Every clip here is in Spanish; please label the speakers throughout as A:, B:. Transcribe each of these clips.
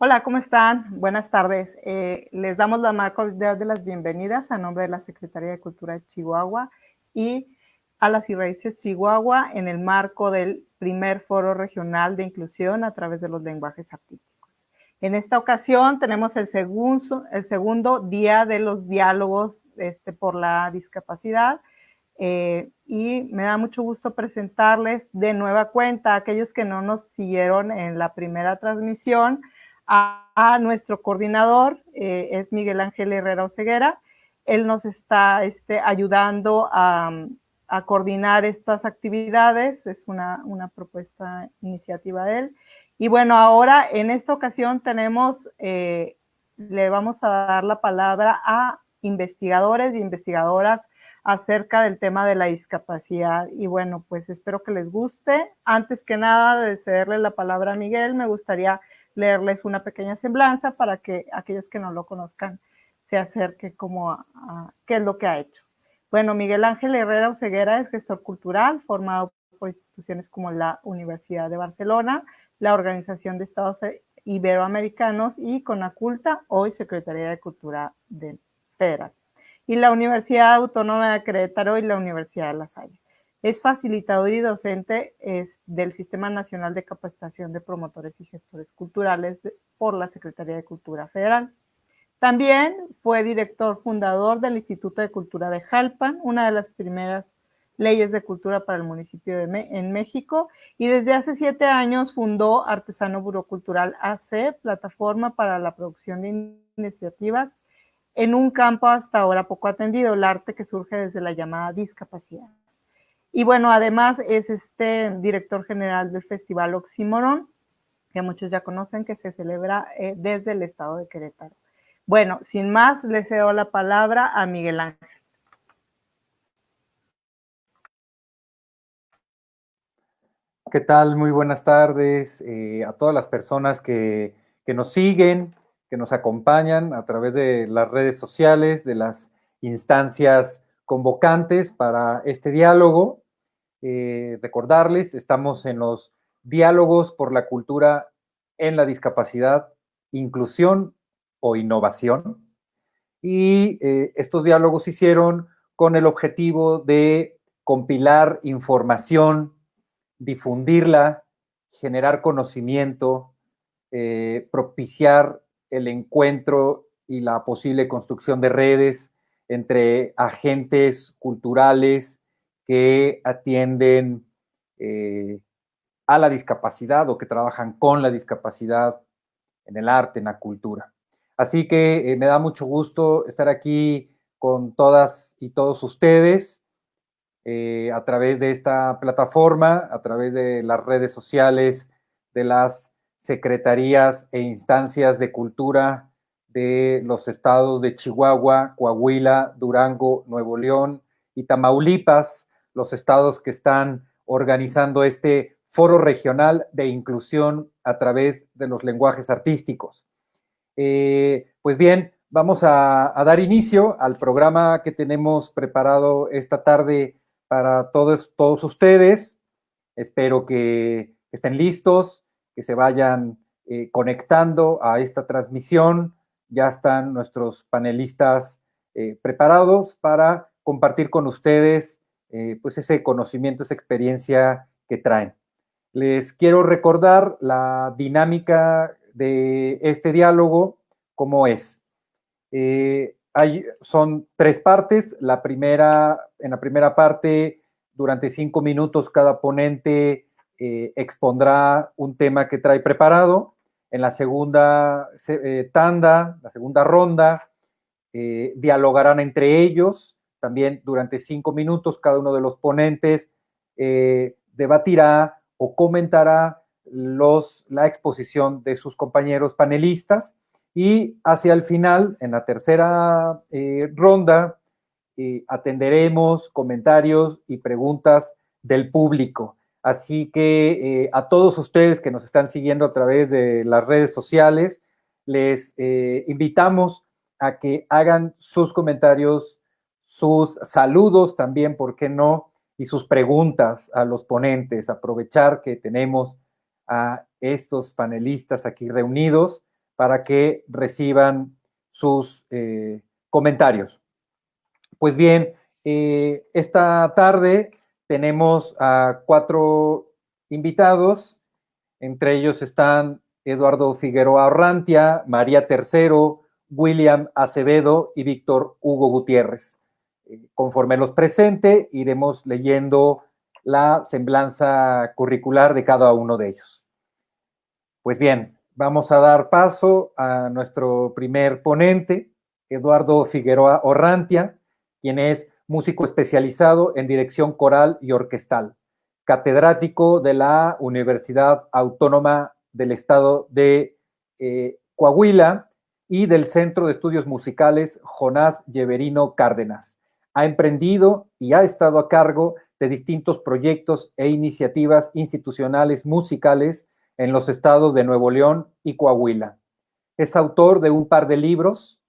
A: Hola, ¿cómo están? Buenas tardes. Les damos la más cordial de las bienvenidas a nombre de la Secretaría de Cultura de Chihuahua y a las y raíces Chihuahua en el marco del primer Foro Regional de Inclusión a través de los lenguajes artísticos. En esta ocasión tenemos el segundo día de los diálogos por la discapacidad y me da mucho gusto presentarles de nueva cuenta a aquellos que no nos siguieron en la primera transmisión a nuestro coordinador, es Miguel Ángel Herrera Oseguera. Él nos está ayudando a coordinar estas actividades, es una propuesta, iniciativa de él. Y bueno, ahora en esta ocasión tenemos, le vamos a dar la palabra a investigadores y investigadoras acerca del tema de la discapacidad. Y bueno, pues espero que les guste. Antes que nada de cederle la palabra a Miguel, me gustaría leerles una pequeña semblanza para que aquellos que no lo conozcan se acerquen como a qué es lo que ha hecho. Bueno, Miguel Ángel Herrera Oseguera es gestor cultural formado por instituciones como la Universidad de Barcelona, la Organización de Estados Iberoamericanos y Conaculta, hoy Secretaría de Cultura Federal, y la Universidad Autónoma de Querétaro y la Universidad de La Salle. Es facilitador y docente del Sistema Nacional de Capacitación de Promotores y Gestores Culturales por la Secretaría de Cultura Federal. También fue director fundador del Instituto de Cultura de Jalpan, una de las primeras leyes de cultura para el municipio en México, y desde hace 7 años fundó Artesano Buró Cultural AC, plataforma para la producción de iniciativas en un campo hasta ahora poco atendido, el arte que surge desde la llamada discapacidad. Y bueno, además es director general del Festival Oxímoron, que muchos ya conocen, que se celebra desde el estado de Querétaro. Bueno, sin más, le cedo la palabra a Miguel Ángel.
B: ¿Qué tal? Muy buenas tardes a todas las personas que nos siguen, que nos acompañan a través de las redes sociales, de las instancias convocantes para este diálogo. Recordarles, estamos en los diálogos por la cultura en la discapacidad, inclusión o innovación. Y estos diálogos se hicieron con el objetivo de compilar información, difundirla, generar conocimiento, propiciar el encuentro y la posible construcción de redes entre agentes culturales que atienden a la discapacidad o que trabajan con la discapacidad en el arte, en la cultura. Así que me da mucho gusto estar aquí con todas y todos ustedes a través de esta plataforma, a través de las redes sociales, de las secretarías e instancias de cultura de los estados de Chihuahua, Coahuila, Durango, Nuevo León y Tamaulipas, los estados que están organizando este foro regional de inclusión a través de los lenguajes artísticos. Pues bien, vamos a dar inicio al programa que tenemos preparado esta tarde para todos ustedes. Espero que estén listos, que se vayan conectando a esta transmisión. Ya están nuestros panelistas preparados para compartir con ustedes pues ese conocimiento, esa experiencia que traen. Les quiero recordar la dinámica de este diálogo, cómo es. Son 3 partes. En la primera parte, durante 5 minutos, cada ponente expondrá un tema que trae preparado. En la segunda tanda, la segunda ronda, dialogarán entre ellos. También durante 5 minutos, cada uno de los ponentes debatirá o comentará la exposición de sus compañeros panelistas, y hacia el final, en la tercera ronda, atenderemos comentarios y preguntas del público. Así que a todos ustedes que nos están siguiendo a través de las redes sociales, les invitamos a que hagan sus comentarios, sus saludos también, ¿por qué no?, y sus preguntas a los ponentes. Aprovechar que tenemos a estos panelistas aquí reunidos para que reciban sus comentarios. Pues bien, esta tarde tenemos a 4 invitados, entre ellos están Eduardo Figueroa Orrantia, María Tercero, William Acevedo y Víctor Hugo Gutiérrez. Conforme los presente, iremos leyendo la semblanza curricular de cada uno de ellos. Pues bien, vamos a dar paso a nuestro primer ponente, Eduardo Figueroa Orrantia, quien es músico especializado en dirección coral y orquestal, catedrático de la Universidad Autónoma del Estado de Coahuila y del Centro de Estudios Musicales Jonás Lleverino Cárdenas. Ha emprendido y ha estado a cargo de distintos proyectos e iniciativas institucionales musicales en los estados de Nuevo León y Coahuila. Es autor de un par de libros,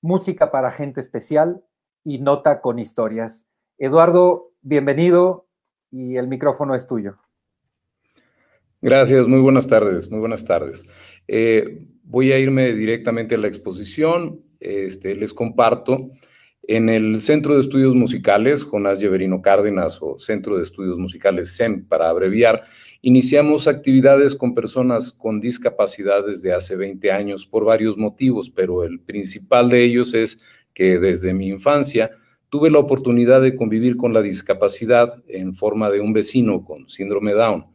B: Música para Gente Especial y Nota con Historias. Eduardo, bienvenido y el micrófono es tuyo.
C: Gracias, muy buenas tardes, muy buenas tardes. Voy a irme directamente a la exposición. Les comparto. En el Centro de Estudios Musicales, Jonás Lleverino Cárdenas, o Centro de Estudios Musicales CEM para abreviar, iniciamos actividades con personas con discapacidad desde hace 20 años por varios motivos, pero el principal de ellos es que desde mi infancia tuve la oportunidad de convivir con la discapacidad en forma de un vecino con síndrome Down.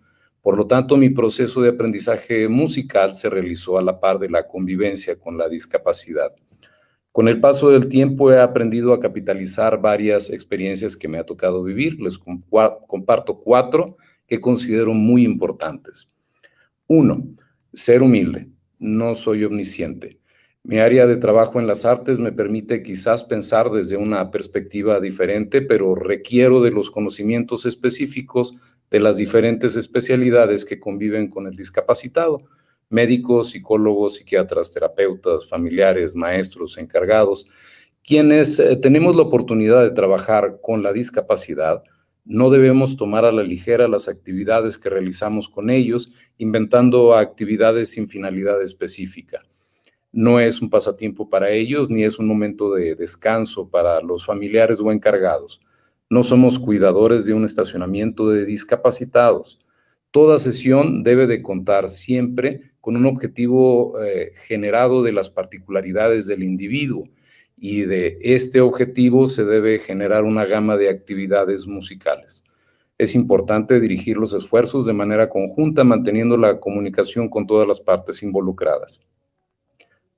C: Por lo tanto, mi proceso de aprendizaje musical se realizó a la par de la convivencia con la discapacidad. Con el paso del tiempo he aprendido a capitalizar varias experiencias que me ha tocado vivir. Les comparto 4 que considero muy importantes. 1. Ser humilde. No soy omnisciente. Mi área de trabajo en las artes me permite quizás pensar desde una perspectiva diferente, pero requiero de los conocimientos específicos de las diferentes especialidades que conviven con el discapacitado. Médicos, psicólogos, psiquiatras, terapeutas, familiares, maestros, encargados, quienes tenemos la oportunidad de trabajar con la discapacidad. No debemos tomar a la ligera las actividades que realizamos con ellos, inventando actividades sin finalidad específica. No es un pasatiempo para ellos, ni es un momento de descanso para los familiares o encargados. No somos cuidadores de un estacionamiento de discapacitados. Toda sesión debe de contar siempre con un objetivo generado de las particularidades del individuo, y de este objetivo se debe generar una gama de actividades musicales. Es importante dirigir los esfuerzos de manera conjunta, manteniendo la comunicación con todas las partes involucradas.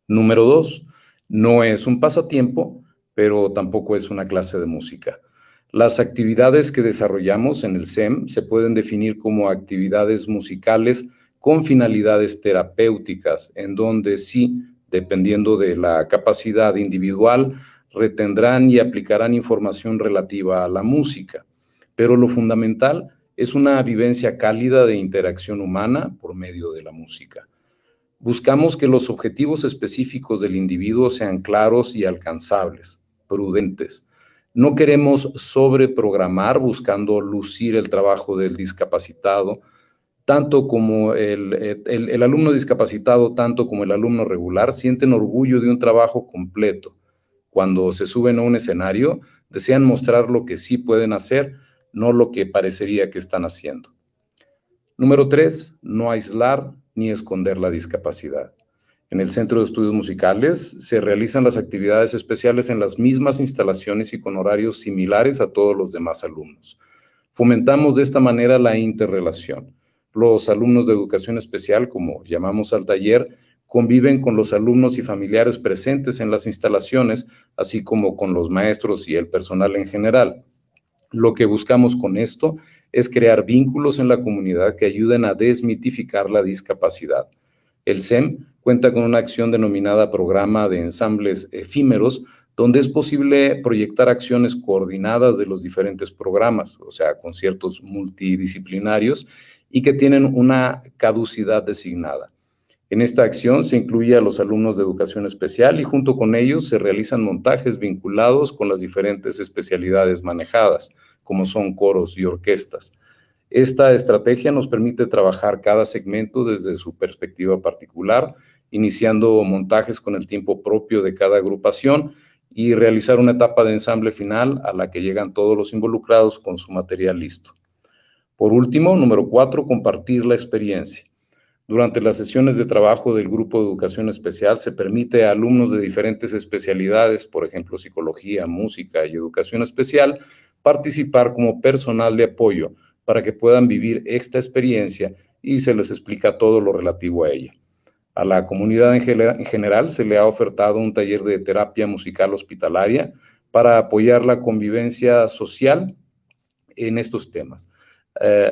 C: Número 2, no es un pasatiempo, pero tampoco es una clase de música. Las actividades que desarrollamos en el CEM se pueden definir como actividades musicales con finalidades terapéuticas, en donde sí, dependiendo de la capacidad individual, retendrán y aplicarán información relativa a la música. Pero lo fundamental es una vivencia cálida de interacción humana por medio de la música. Buscamos que los objetivos específicos del individuo sean claros y alcanzables, prudentes. No queremos sobreprogramar buscando lucir el trabajo del discapacitado, tanto como el alumno discapacitado, tanto como el alumno regular, sienten orgullo de un trabajo completo. Cuando se suben a un escenario, desean mostrar lo que sí pueden hacer, no lo que parecería que están haciendo. Número 3, no aislar ni esconder la discapacidad. En el Centro de Estudios Musicales se realizan las actividades especiales en las mismas instalaciones y con horarios similares a todos los demás alumnos. Fomentamos de esta manera la interrelación. Los alumnos de educación especial, como llamamos al taller, conviven con los alumnos y familiares presentes en las instalaciones, así como con los maestros y el personal en general. Lo que buscamos con esto es crear vínculos en la comunidad que ayuden a desmitificar la discapacidad. El CEM cuenta con una acción denominada Programa de Ensambles Efímeros, donde es posible proyectar acciones coordinadas de los diferentes programas, o sea, conciertos multidisciplinarios y que tienen una caducidad designada. En esta acción se incluye a los alumnos de educación especial y junto con ellos se realizan montajes vinculados con las diferentes especialidades manejadas, como son coros y orquestas. Esta estrategia nos permite trabajar cada segmento desde su perspectiva particular, iniciando montajes con el tiempo propio de cada agrupación y realizar una etapa de ensamble final a la que llegan todos los involucrados con su material listo. Por último, número 4, compartir la experiencia. Durante las sesiones de trabajo del Grupo de Educación Especial se permite a alumnos de diferentes especialidades, por ejemplo, psicología, música y educación especial, participar como personal de apoyo para que puedan vivir esta experiencia y se les explica todo lo relativo a ella. A la comunidad en general se le ha ofertado un taller de terapia musical hospitalaria para apoyar la convivencia social en estos temas.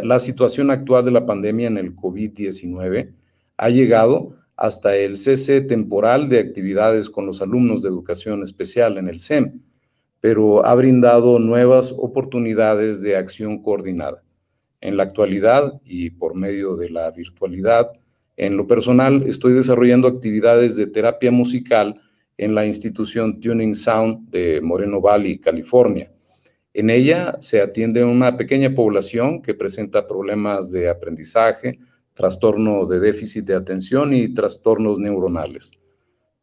C: La situación actual de la pandemia en el COVID-19 ha llegado hasta el cese temporal de actividades con los alumnos de educación especial en el SEM, pero ha brindado nuevas oportunidades de acción coordinada. En la actualidad y por medio de la virtualidad, en lo personal estoy desarrollando actividades de terapia musical en la institución Tuning Sound de Moreno Valley, California. En ella se atiende a una pequeña población que presenta problemas de aprendizaje, trastorno de déficit de atención y trastornos neuronales.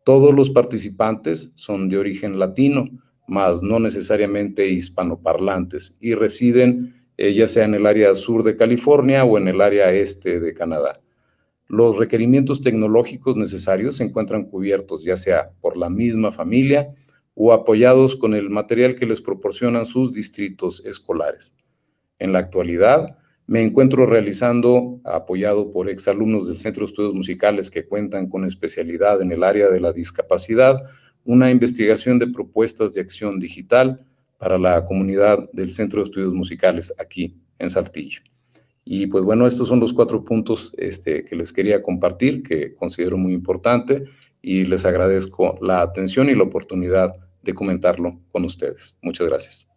C: Todos los participantes son de origen latino, mas no necesariamente hispanoparlantes, y residen ya sea en el área sur de California o en el área este de Canadá. Los requerimientos tecnológicos necesarios se encuentran cubiertos ya sea por la misma familia o apoyados con el material que les proporcionan sus distritos escolares. En la actualidad, me encuentro realizando, apoyado por exalumnos del Centro de Estudios Musicales que cuentan con especialidad en el área de la discapacidad, una investigación de propuestas de acción digital para la comunidad del Centro de Estudios Musicales aquí en Saltillo. Y pues bueno, estos son los 4 puntos que les quería compartir, que considero muy importante, y les agradezco la atención y la oportunidad de comentarlo con ustedes. Muchas gracias.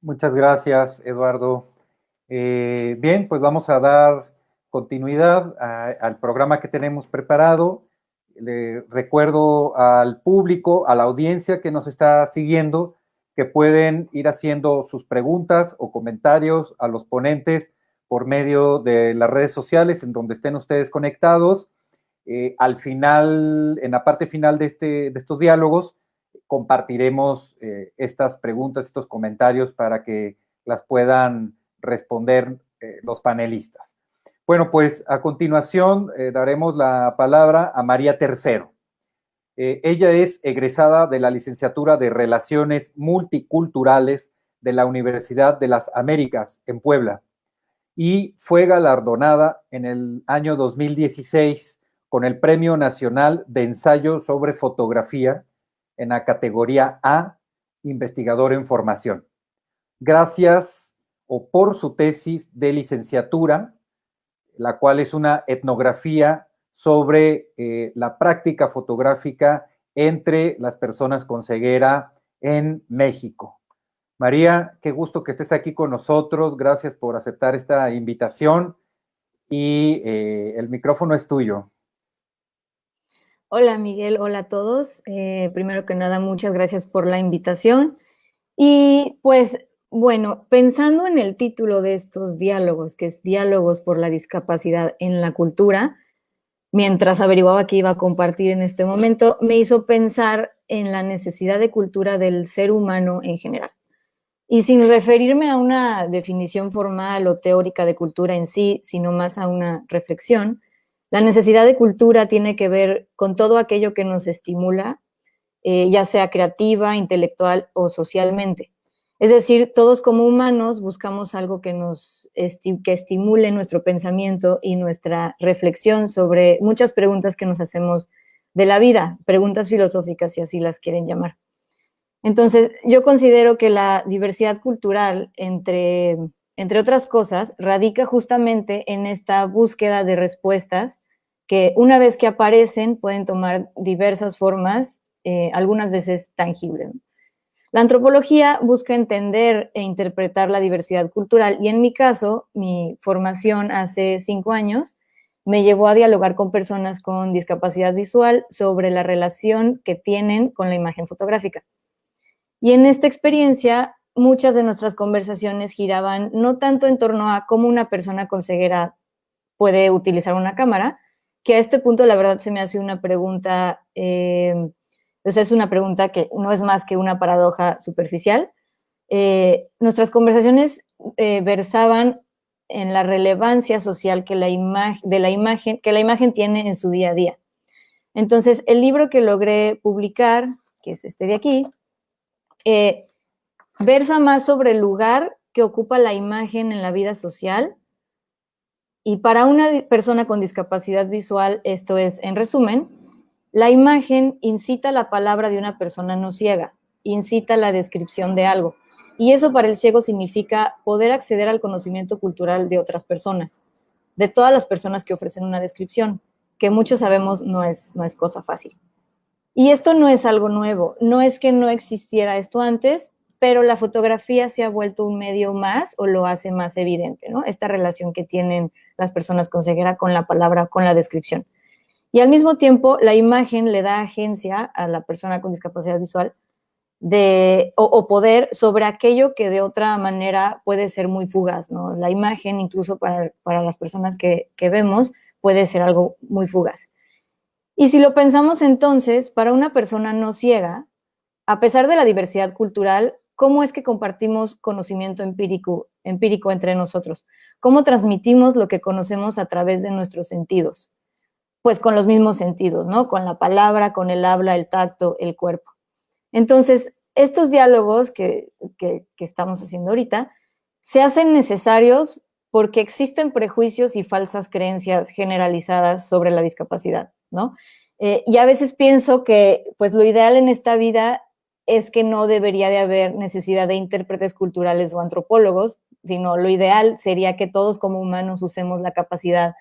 B: Muchas gracias, Eduardo. Bien, pues vamos a dar continuidad al programa que tenemos preparado. Le recuerdo al público, a la audiencia que nos está siguiendo, que pueden ir haciendo sus preguntas o comentarios a los ponentes por medio de las redes sociales en donde estén ustedes conectados. Al final, en la parte final de estos diálogos, compartiremos estas preguntas, estos comentarios para que las puedan responder los panelistas. Bueno, pues a continuación daremos la palabra a María Tercero. Ella es egresada de la licenciatura de Relaciones Multiculturales de la Universidad de las Américas en Puebla y fue galardonada en el año 2016 con el Premio Nacional de Ensayo sobre Fotografía en la categoría A, Investigador en Formación. Gracias por su tesis de licenciatura, la cual es una etnografía sobre la práctica fotográfica entre las personas con ceguera en México. María, qué gusto que estés aquí con nosotros. Gracias por aceptar esta invitación y el micrófono es tuyo.
D: Hola Miguel, hola a todos. Primero que nada, muchas gracias por la invitación. Y pues, bueno, pensando en el título de estos diálogos, que es Diálogos por la Discapacidad en la Cultura, mientras averiguaba qué iba a compartir en este momento, me hizo pensar en la necesidad de cultura del ser humano en general. Y sin referirme a una definición formal o teórica de cultura en sí, sino más a una reflexión, la necesidad de cultura tiene que ver con todo aquello que nos estimula, ya sea creativa, intelectual o socialmente. Es decir, todos como humanos buscamos algo que estimule nuestro pensamiento y nuestra reflexión sobre muchas preguntas que nos hacemos de la vida, preguntas filosóficas si así las quieren llamar. Entonces, yo considero que la diversidad cultural, entre otras cosas, radica justamente en esta búsqueda de respuestas que una vez que aparecen pueden tomar diversas formas, algunas veces tangibles. La antropología busca entender e interpretar la diversidad cultural y en mi caso, mi formación hace 5 años me llevó a dialogar con personas con discapacidad visual sobre la relación que tienen con la imagen fotográfica. Y en esta experiencia, muchas de nuestras conversaciones giraban no tanto en torno a cómo una persona con ceguera puede utilizar una cámara, que a este punto la verdad se me hace una pregunta, es una pregunta que no es más que una paradoja superficial. Nuestras conversaciones versaban en la relevancia social que la imagen tiene en su día a día. Entonces, el libro que logré publicar, que es este de aquí, versa más sobre el lugar que ocupa la imagen en la vida social. Y para una persona con discapacidad visual, esto es, en resumen, la imagen incita la palabra de una persona no ciega, incita la descripción de algo. Y eso para el ciego significa poder acceder al conocimiento cultural de otras personas, de todas las personas que ofrecen una descripción, que muchos sabemos no es cosa fácil. Y esto no es algo nuevo, no es que no existiera esto antes, pero la fotografía se ha vuelto un medio más o lo hace más evidente, ¿no? Esta relación que tienen las personas con ceguera con la palabra, con la descripción. Y al mismo tiempo, la imagen le da agencia a la persona con discapacidad visual o poder sobre aquello que de otra manera puede ser muy fugaz, ¿no? La imagen, incluso para las personas que vemos, puede ser algo muy fugaz. Y si lo pensamos entonces, para una persona no ciega, a pesar de la diversidad cultural, ¿cómo es que compartimos conocimiento empírico entre nosotros? ¿Cómo transmitimos lo que conocemos a través de nuestros sentidos? Pues con los mismos sentidos, ¿no? Con la palabra, con el habla, el tacto, el cuerpo. Entonces, estos diálogos que estamos haciendo ahorita se hacen necesarios porque existen prejuicios y falsas creencias generalizadas sobre la discapacidad, ¿no? Y a veces pienso que, pues, lo ideal en esta vida es que no debería de haber necesidad de intérpretes culturales o antropólogos, sino lo ideal sería que todos como humanos usemos la capacidad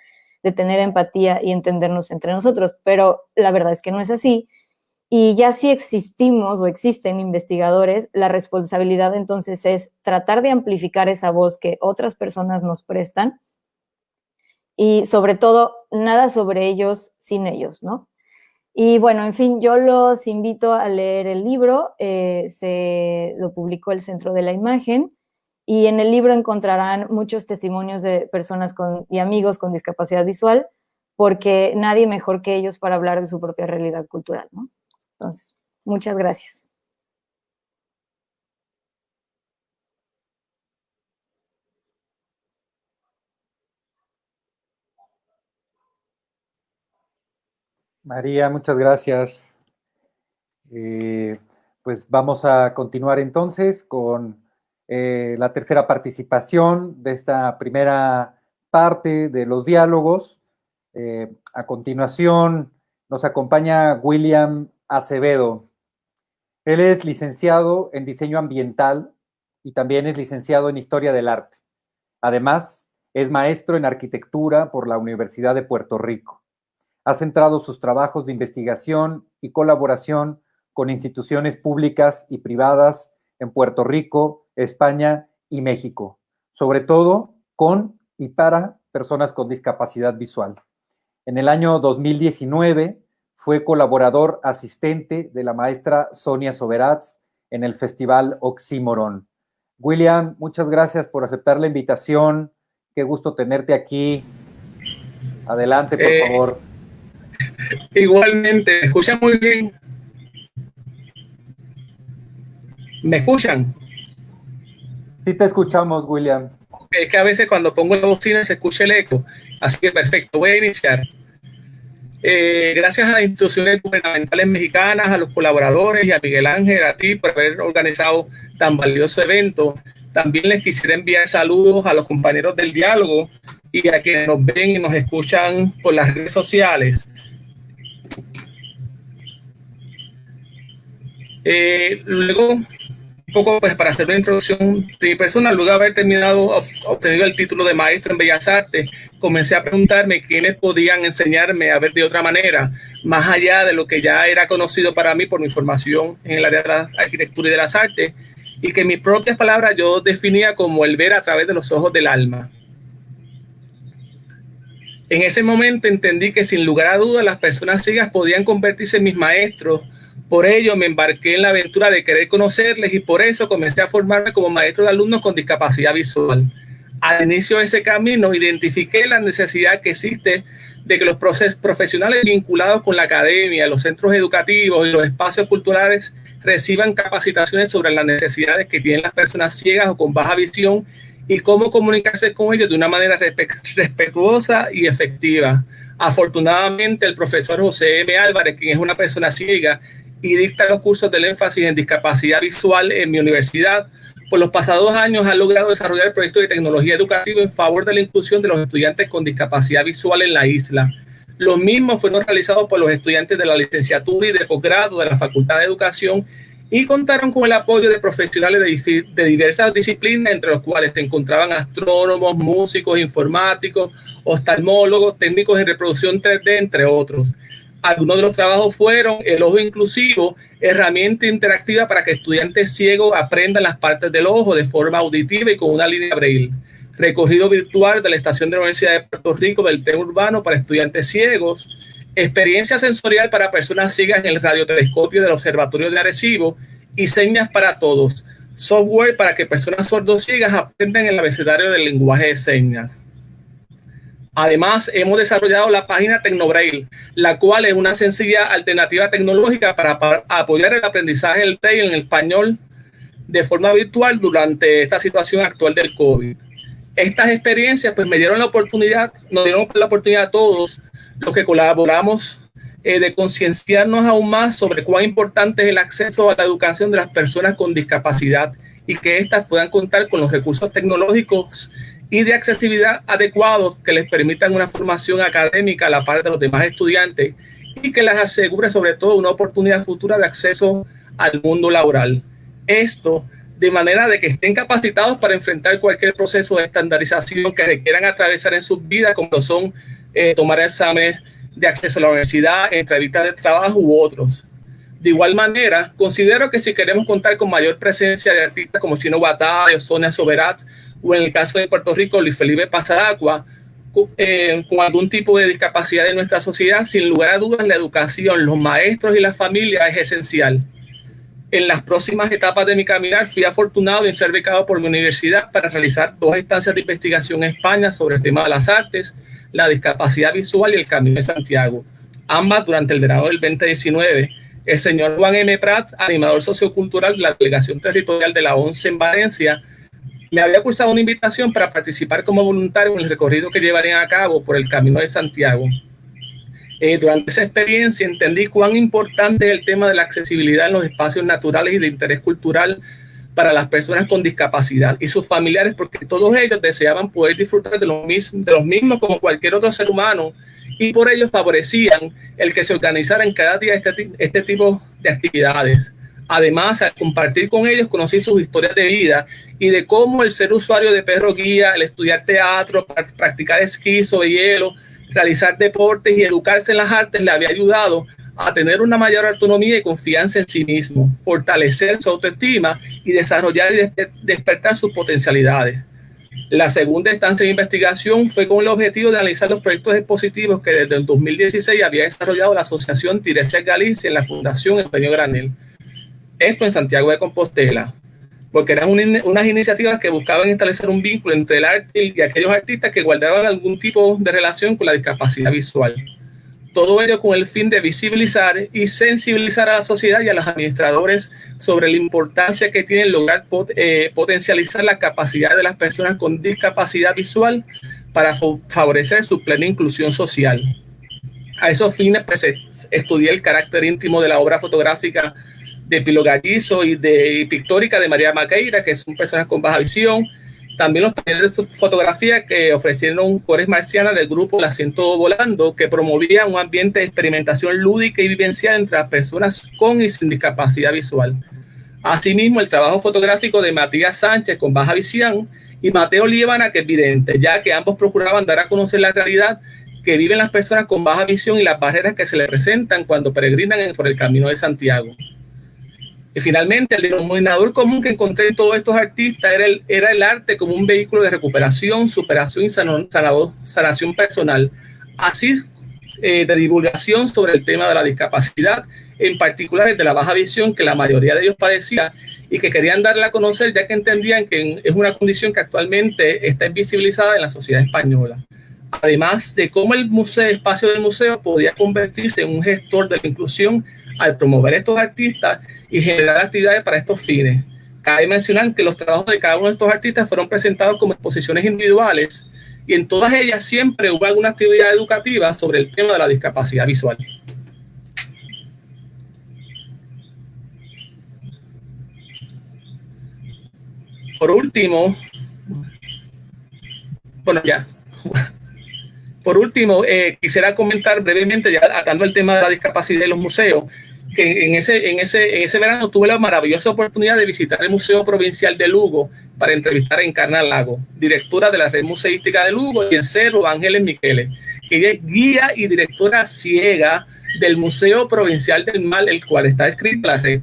D: de tener empatía y entendernos entre nosotros, pero la verdad es que no es así. Y ya si existimos o existen investigadores, la responsabilidad entonces es tratar de amplificar esa voz que otras personas nos prestan y sobre todo, nada sobre ellos sin ellos, ¿no? Y bueno, en fin, yo los invito a leer el libro, lo publicó el Centro de la Imagen, y en el libro encontrarán muchos testimonios de personas y amigos con discapacidad visual, porque nadie mejor que ellos para hablar de su propia realidad cultural, ¿no? Entonces, muchas gracias.
B: María, muchas gracias. Pues vamos a continuar entonces con la tercera participación de esta primera parte de los diálogos. A continuación nos acompaña William Acevedo. Él es licenciado en diseño ambiental y también es licenciado en historia del arte. Además, es maestro en arquitectura por la Universidad de Puerto Rico. Ha centrado sus trabajos de investigación y colaboración con instituciones públicas y privadas en Puerto Rico, España y México, sobre todo con y para personas con discapacidad visual. En el año 2019 fue colaborador asistente de la maestra Sonia Soberats en el Festival Oxímoron. William, muchas gracias por aceptar la invitación. Qué gusto tenerte aquí. Adelante, por favor.
E: Igualmente, ¿me escuchan muy bien? ¿Me escuchan?
B: Sí te escuchamos, William.
E: Es que a veces cuando pongo la bocina se escucha el eco. Así que perfecto, voy a iniciar. Gracias a las instituciones gubernamentales mexicanas, a los colaboradores y a Miguel Ángel, a ti por haber organizado tan valioso evento. También les quisiera enviar saludos a los compañeros del diálogo y a quienes nos ven y nos escuchan por las redes sociales. Luego, un poco pues para hacer una introducción de mi persona, luego de haber obtenido el título de maestro en Bellas Artes, comencé a preguntarme quiénes podían enseñarme a ver de otra manera, más allá de lo que ya era conocido para mí por mi formación en el área de la arquitectura y de las artes, y que en mis propias palabras yo definía como el ver a través de los ojos del alma. En ese momento entendí que sin lugar a dudas las personas ciegas podían convertirse en mis maestros. Por ello me embarqué en la aventura de querer conocerles y por eso comencé a formarme como maestro de alumnos con discapacidad visual. Al inicio de ese camino identifiqué la necesidad que existe de que los profesionales vinculados con la academia, los centros educativos y los espacios culturales reciban capacitaciones sobre las necesidades que tienen las personas ciegas o con baja visión y cómo comunicarse con ellos de una manera respetuosa y efectiva. Afortunadamente, el profesor José M. Álvarez, quien es una persona ciega y dicta los cursos del énfasis en discapacidad visual en mi universidad, por los pasados años ha logrado desarrollar proyectos de tecnología educativa en favor de la inclusión de los estudiantes con discapacidad visual en la isla. Los mismos fueron realizados por los estudiantes de la licenciatura y de posgrado de la Facultad de Educación y contaron con el apoyo de profesionales de diversas disciplinas, entre los cuales se encontraban astrónomos, músicos, informáticos, oftalmólogos, técnicos de reproducción 3D, entre otros. Algunos de los trabajos fueron el ojo inclusivo, herramienta interactiva para que estudiantes ciegos aprendan las partes del ojo de forma auditiva y con una línea braille. Recorrido virtual de la estación de la Universidad de Puerto Rico del tren urbano para estudiantes ciegos. Experiencia sensorial para personas ciegas en el radiotelescopio del Observatorio de Arecibo y señas para todos. Software para que personas sordociegas aprendan el abecedario del lenguaje de señas. Además, hemos desarrollado la página Tecnobraille, la cual es una sencilla alternativa tecnológica para apoyar el aprendizaje del braille en español de forma virtual durante esta situación actual del COVID. Estas experiencias pues nos dieron la oportunidad a todos los que colaboramos de concienciarnos aún más sobre cuán importante es el acceso a la educación de las personas con discapacidad y que éstas puedan contar con los recursos tecnológicos y de accesibilidad adecuados que les permitan una formación académica a la par de los demás estudiantes y que les asegure sobre todo una oportunidad futura de acceso al mundo laboral. Esto de manera de que estén capacitados para enfrentar cualquier proceso de estandarización que requieran atravesar en sus vidas, como lo son tomar exámenes de acceso a la universidad, entrevistas de trabajo u otros. De igual manera, considero que si queremos contar con mayor presencia de artistas como Chino Batalla, Sonia Soberat, o en el caso de Puerto Rico, Luis Felipe Pasadacua, con algún tipo de discapacidad en nuestra sociedad, sin lugar a dudas, la educación, los maestros y la familia es esencial. En las próximas etapas de mi caminar, fui afortunado en ser becado por mi universidad para realizar 2 estancias de investigación en España sobre el tema de las artes, la discapacidad visual y el Camino de Santiago, ambas durante el verano del 2019. El señor Juan M. Prats, animador sociocultural de la Delegación Territorial de la ONCE en Valencia, me había cursado una invitación para participar como voluntario en el recorrido que llevarían a cabo por el Camino de Santiago. Durante esa experiencia entendí cuán importante es el tema de la accesibilidad en los espacios naturales y de interés cultural para las personas con discapacidad y sus familiares, porque todos ellos deseaban poder disfrutar de los mismos como cualquier otro ser humano, y por ello favorecían el que se organizaran cada día este tipo de actividades. Además, al compartir con ellos, conocí sus historias de vida y de cómo el ser usuario de perro guía, el estudiar teatro, practicar esquí sobre hielo, realizar deportes y educarse en las artes le había ayudado a tener una mayor autonomía y confianza en sí mismo, fortalecer su autoestima y desarrollar y despertar sus potencialidades. La segunda estancia de investigación fue con el objetivo de analizar los proyectos expositivos que desde el 2016 había desarrollado la Asociación Tiresias Galicia en la Fundación Eugenio Granel. Esto en Santiago de Compostela, porque eran unas iniciativas que buscaban establecer un vínculo entre el arte y aquellos artistas que guardaban algún tipo de relación con la discapacidad visual. Todo ello con el fin de visibilizar y sensibilizar a la sociedad y a los administradores sobre la importancia que tiene lograr potencializar la capacidad de las personas con discapacidad visual para favorecer su plena inclusión social. A esos fines, pues, estudié el carácter íntimo de la obra fotográfica de Pilo Gallizo y pictórica de María Maqueira, que son personas con baja visión. También los talleres de fotografía que ofrecieron Cores Marcianas del grupo La Siento Volando, que promovía un ambiente de experimentación lúdica y vivencial entre las personas con y sin discapacidad visual. Asimismo, el trabajo fotográfico de Matías Sánchez con baja visión y Mateo Líbana, que es vidente, ya que ambos procuraban dar a conocer la realidad que viven las personas con baja visión y las barreras que se les presentan cuando peregrinan por el Camino de Santiago. Y finalmente, el denominador común que encontré en todos estos artistas era el arte como un vehículo de recuperación, superación y sanación personal, así de divulgación sobre el tema de la discapacidad, en particular el de la baja visión, que la mayoría de ellos padecía y que querían darle a conocer, ya que entendían que es una condición que actualmente está invisibilizada en la sociedad española. Además de cómo el espacio del museo podía convertirse en un gestor de la inclusión al promover estos artistas y generar actividades para estos fines. Cabe mencionar que los trabajos de cada uno de estos artistas fueron presentados como exposiciones individuales y en todas ellas siempre hubo alguna actividad educativa sobre el tema de la discapacidad visual. Por último, quisiera comentar brevemente, ya atando el tema de la discapacidad de los museos, que en ese verano tuve la maravillosa oportunidad de visitar el Museo Provincial de Lugo para entrevistar a Encarna Lago, directora de la Red Museística de Lugo, y en Cerro Ángeles Miqueles. Ella es guía y directora ciega del Museo Provincial del Mar, el cual está escrito en la red.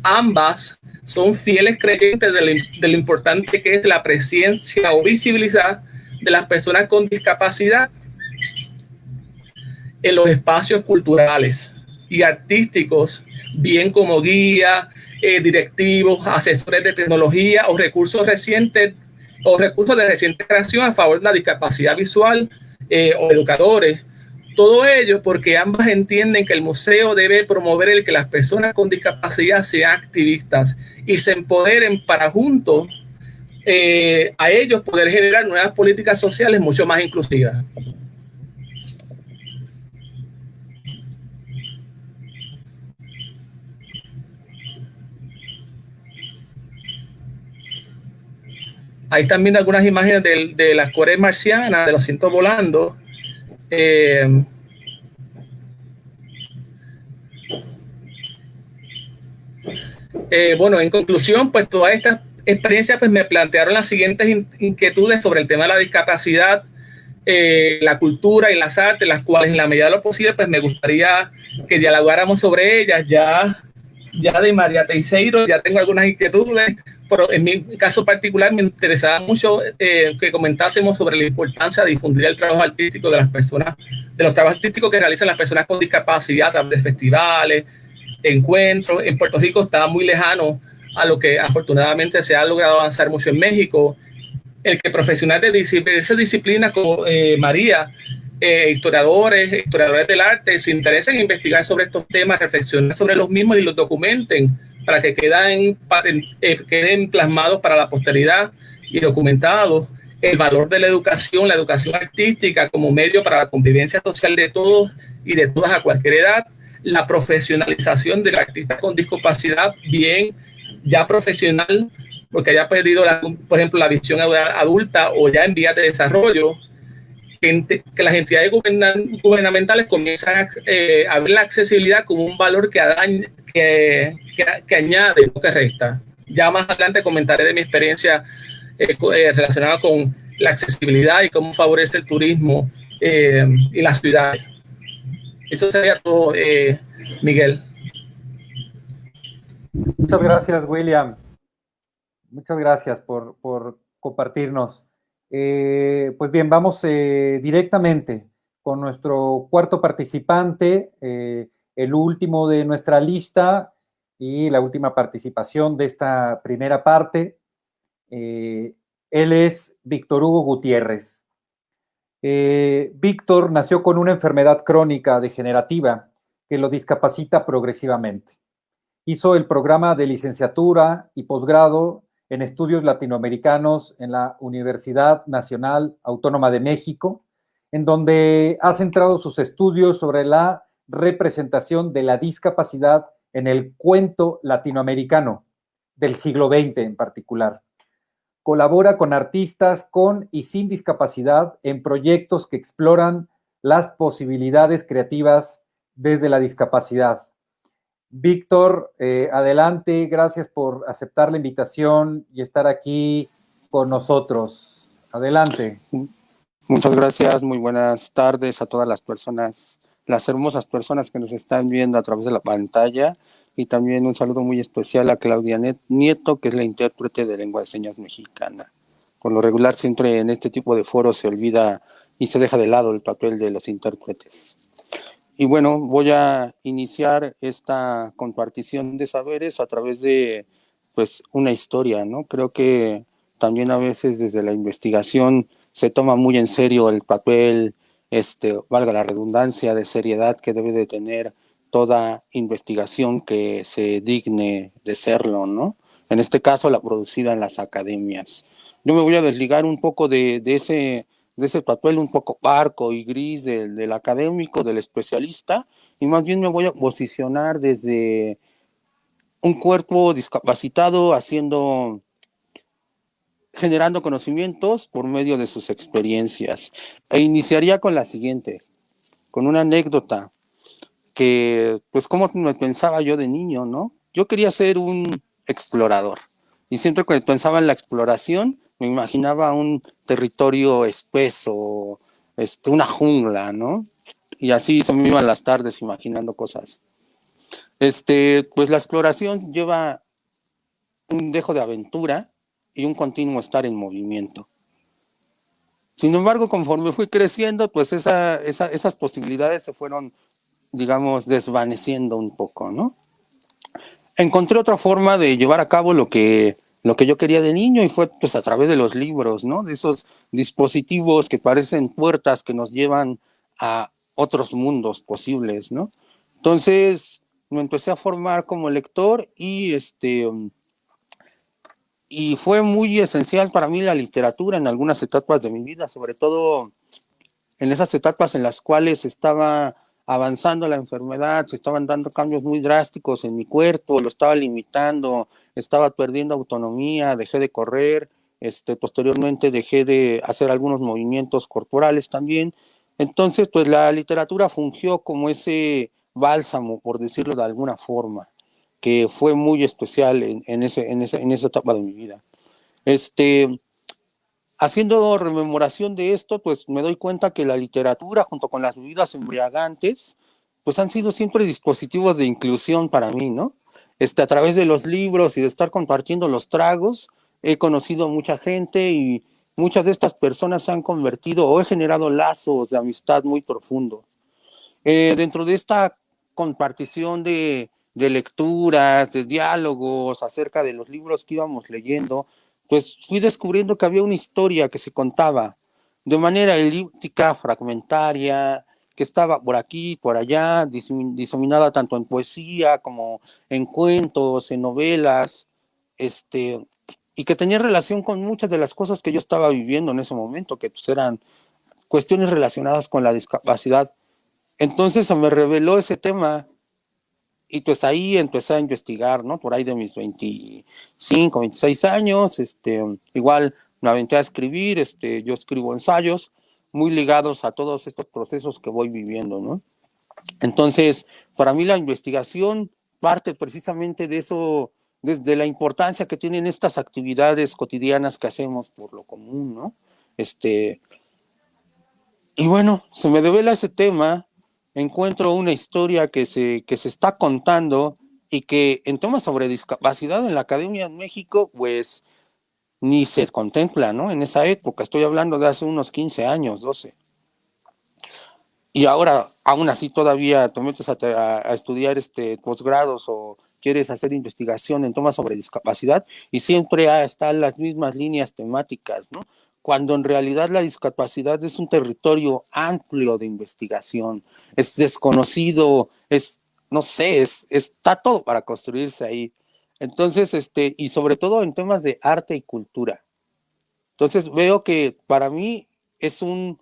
E: Ambas son fieles creyentes de lo importante que es la presencia o visibilidad de las personas con discapacidad en los espacios culturales y artísticos, bien como guía, directivos, asesores de tecnología o recursos de reciente creación a favor de la discapacidad visual o educadores. Todo ello porque ambas entienden que el museo debe promover el que las personas con discapacidad sean activistas y se empoderen para juntos a ellos poder generar nuevas políticas sociales mucho más inclusivas. Ahí están viendo algunas imágenes de las cueres marcianas, de los cientos volando. Bueno, en conclusión, pues todas estas experiencias pues, me plantearon las siguientes inquietudes sobre el tema de la discapacidad, la cultura y las artes, las cuales en la medida de lo posible pues me gustaría que dialogáramos sobre ellas. Ya de María Teixeira ya tengo algunas inquietudes, pero en mi caso particular me interesaba mucho que comentásemos sobre la importancia de difundir el trabajo artístico de las personas, de los trabajos artísticos que realizan las personas con discapacidad a través de festivales, encuentros. En Puerto Rico estaba muy lejano a lo que afortunadamente se ha logrado avanzar mucho en México. El que profesionales de esas disciplinas como María, historiadores del arte, se interesen en investigar sobre estos temas, reflexionar sobre los mismos y los documenten para que queden plasmados para la posteridad y documentados. El valor de la educación artística como medio para la convivencia social de todos y de todas a cualquier edad. La profesionalización del artista con discapacidad, bien ya profesional, porque haya perdido, por ejemplo, la visión adulta o ya en vías de desarrollo, que las entidades gubernamentales comienzan a ver la accesibilidad como un valor que añade, no que resta. Ya más adelante comentaré de mi experiencia relacionada con la accesibilidad y cómo favorece el turismo y las ciudades. Eso sería todo, Miguel.
B: Muchas gracias, William. Muchas gracias por compartirnos. Pues bien, vamos directamente con nuestro cuarto participante, el último de nuestra lista y la última participación de esta primera parte. Él es Víctor Hugo Gutiérrez. Víctor nació con una enfermedad crónica degenerativa que lo discapacita progresivamente. Hizo el programa de licenciatura y posgrado en estudios latinoamericanos en la Universidad Nacional Autónoma de México, en donde ha centrado sus estudios sobre la representación de la discapacidad en el cuento latinoamericano del siglo XX en particular. Colabora con artistas con y sin discapacidad en proyectos que exploran las posibilidades creativas desde la discapacidad. Víctor, adelante, gracias por aceptar la invitación y estar aquí con nosotros. Adelante.
F: Muchas gracias, muy buenas tardes a todas las personas, las hermosas personas que nos están viendo a través de la pantalla, y también un saludo muy especial a Claudia Nieto, que es la intérprete de lengua de señas mexicana. Por lo regular siempre en este tipo de foros se olvida y se deja de lado el papel de los intérpretes. Y bueno, voy a iniciar esta compartición de saberes a través de, pues, una historia, ¿no? Creo que también a veces desde la investigación se toma muy en serio el papel, valga la redundancia, de seriedad que debe de tener toda investigación que se digne de serlo, ¿no? En este caso, la producida en las academias. Yo me voy a desligar un poco de ese papel un poco parco y gris del académico, del especialista, y más bien me voy a posicionar desde un cuerpo discapacitado generando conocimientos por medio de sus experiencias. E iniciaría con la siguiente, con una anécdota que, pues, cómo me pensaba yo de niño, ¿no? Yo quería ser un explorador. Y siempre que pensaba en la exploración, me imaginaba un territorio espeso, una jungla, ¿no? Y así se me iban las tardes imaginando cosas. Pues la exploración lleva un dejo de aventura y un continuo estar en movimiento. Sin embargo, conforme fui creciendo, pues esas posibilidades se fueron, digamos, desvaneciendo un poco, ¿no? Encontré otra forma de llevar a cabo lo que yo quería de niño, y fue, pues, a través de los libros, ¿no? De esos dispositivos que parecen puertas que nos llevan a otros mundos posibles, ¿no? Entonces me empecé a formar como lector y fue muy esencial para mí la literatura en algunas etapas de mi vida, sobre todo en esas etapas en las cuales estaba avanzando la enfermedad, se estaban dando cambios muy drásticos en mi cuerpo, lo estaba limitando, estaba perdiendo autonomía, dejé de correr, posteriormente dejé de hacer algunos movimientos corporales también. Entonces, pues la literatura fungió como ese bálsamo, por decirlo de alguna forma, que fue muy especial en esa etapa de mi vida. Haciendo rememoración de esto, pues me doy cuenta que la literatura, junto con las bebidas embriagantes, pues han sido siempre dispositivos de inclusión para mí, ¿no? A través de los libros y de estar compartiendo los tragos, he conocido a mucha gente, y muchas de estas personas se han convertido o he generado lazos de amistad muy profundos. Dentro de esta compartición de lecturas, de diálogos acerca de los libros que íbamos leyendo, pues fui descubriendo que había una historia que se contaba de manera elíptica, fragmentaria, que estaba por aquí, por allá, diseminada tanto en poesía como en cuentos, en novelas, y que tenía relación con muchas de las cosas que yo estaba viviendo en ese momento, que pues eran cuestiones relacionadas con la discapacidad. Entonces se me reveló ese tema, y pues ahí empecé a investigar, ¿no? Por ahí de mis 25, 26 años, igual me aventé a escribir, yo escribo ensayos muy ligados a todos estos procesos que voy viviendo, ¿no? Entonces, para mí la investigación parte precisamente de eso, desde la importancia que tienen estas actividades cotidianas que hacemos por lo común, ¿no? Y bueno, se me devela ese tema, encuentro una historia que se está contando, y que en temas sobre discapacidad en la Academia en México, pues ni se contempla, ¿no? En esa época, estoy hablando de hace unos 15 años, 12. Y ahora, aún así, todavía te metes a estudiar posgrados o quieres hacer investigación en temas sobre discapacidad, y siempre están las mismas líneas temáticas, ¿no? Cuando en realidad la discapacidad es un territorio amplio de investigación, es desconocido, no sé, está todo para construirse ahí. Entonces, y sobre todo en temas de arte y cultura. Entonces veo que para mí es un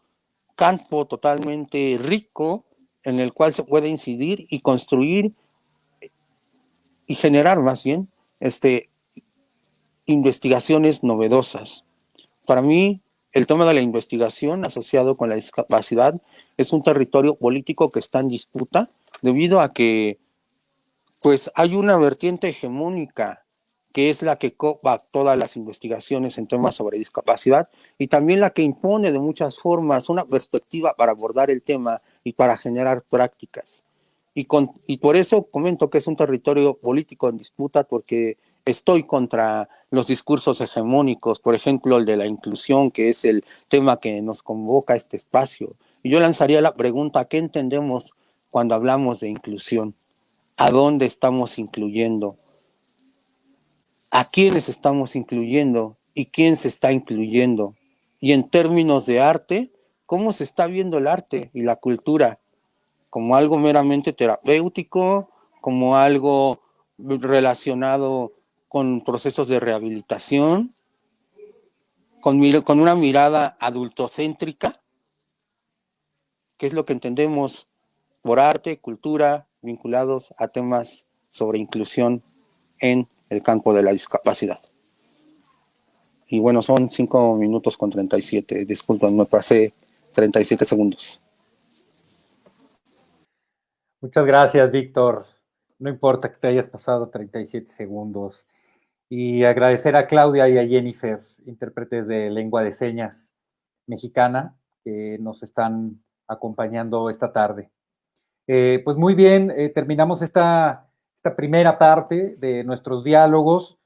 F: campo totalmente rico en el cual se puede incidir y construir y generar más bien investigaciones novedosas. Para mí, el tema de la investigación asociado con la discapacidad es un territorio político que está en disputa, debido a que pues hay una vertiente hegemónica que es la que copa todas las investigaciones en temas sobre discapacidad, y también la que impone de muchas formas una perspectiva para abordar el tema y para generar prácticas. Y por eso comento que es un territorio político en disputa, porque estoy contra los discursos hegemónicos, por ejemplo, el de la inclusión, que es el tema que nos convoca a este espacio. Y yo lanzaría la pregunta, ¿qué entendemos cuando hablamos de inclusión? ¿A dónde estamos incluyendo? ¿A quiénes estamos incluyendo? ¿Y quién se está incluyendo? Y en términos de arte, ¿cómo se está viendo el arte y la cultura? ¿Como algo meramente terapéutico? ¿Como algo relacionado con procesos de rehabilitación? ¿Con una mirada adultocéntrica? ¿Qué es lo que entendemos por arte, cultura, vinculados a temas sobre inclusión en el campo de la discapacidad? Y bueno, son 5 minutos con 37. Disculpen, me pasé 37 segundos.
B: Muchas gracias, Víctor. No importa que te hayas pasado 37 segundos. Y agradecer a Claudia y a Jennifer, intérpretes de lengua de señas mexicana, que nos están acompañando esta tarde. Pues muy bien, terminamos esta primera parte de nuestros diálogos.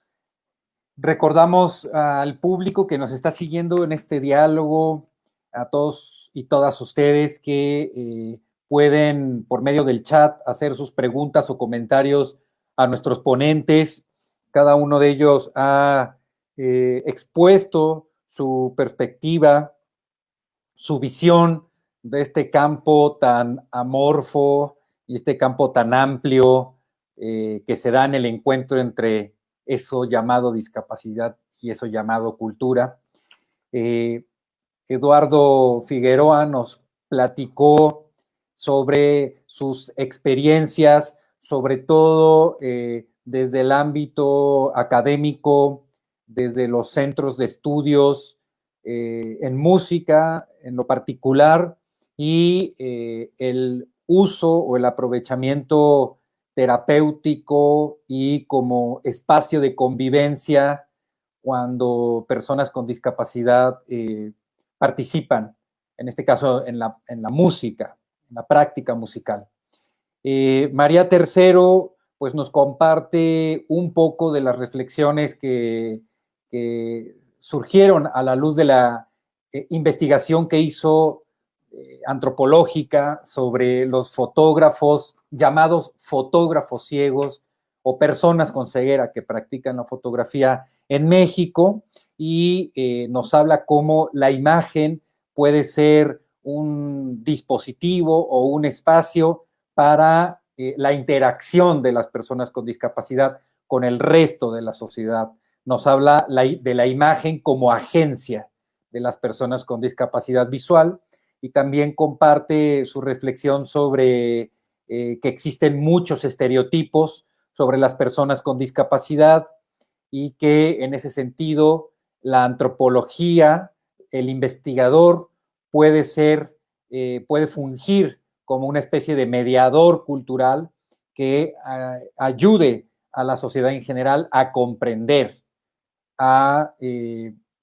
B: Recordamos al público que nos está siguiendo en este diálogo, a todos y todas ustedes que pueden, por medio del chat, hacer sus preguntas o comentarios a nuestros ponentes. Cada uno de ellos ha expuesto su perspectiva, su visión de este campo tan amorfo y este campo tan amplio que se da en el encuentro entre eso llamado discapacidad y eso llamado cultura. Eduardo Figueroa nos platicó sobre sus experiencias, sobre todo desde el ámbito académico, desde los centros de estudios en música en lo particular, y el uso o el aprovechamiento terapéutico y como espacio de convivencia cuando personas con discapacidad participan, en este caso en la música, en la práctica musical. María Tercero pues nos comparte un poco de las reflexiones que surgieron a la luz de la investigación que hizo antropológica sobre los fotógrafos, llamados fotógrafos ciegos o personas con ceguera que practican la fotografía en México, y nos habla cómo la imagen puede ser un dispositivo o un espacio para la interacción de las personas con discapacidad con el resto de la sociedad. Nos habla de la imagen como agencia de las personas con discapacidad visual, y también comparte su reflexión sobre que existen muchos estereotipos sobre las personas con discapacidad y que en ese sentido la antropología, el investigador puede fungir como una especie de mediador cultural que ayude a la sociedad en general a comprender, a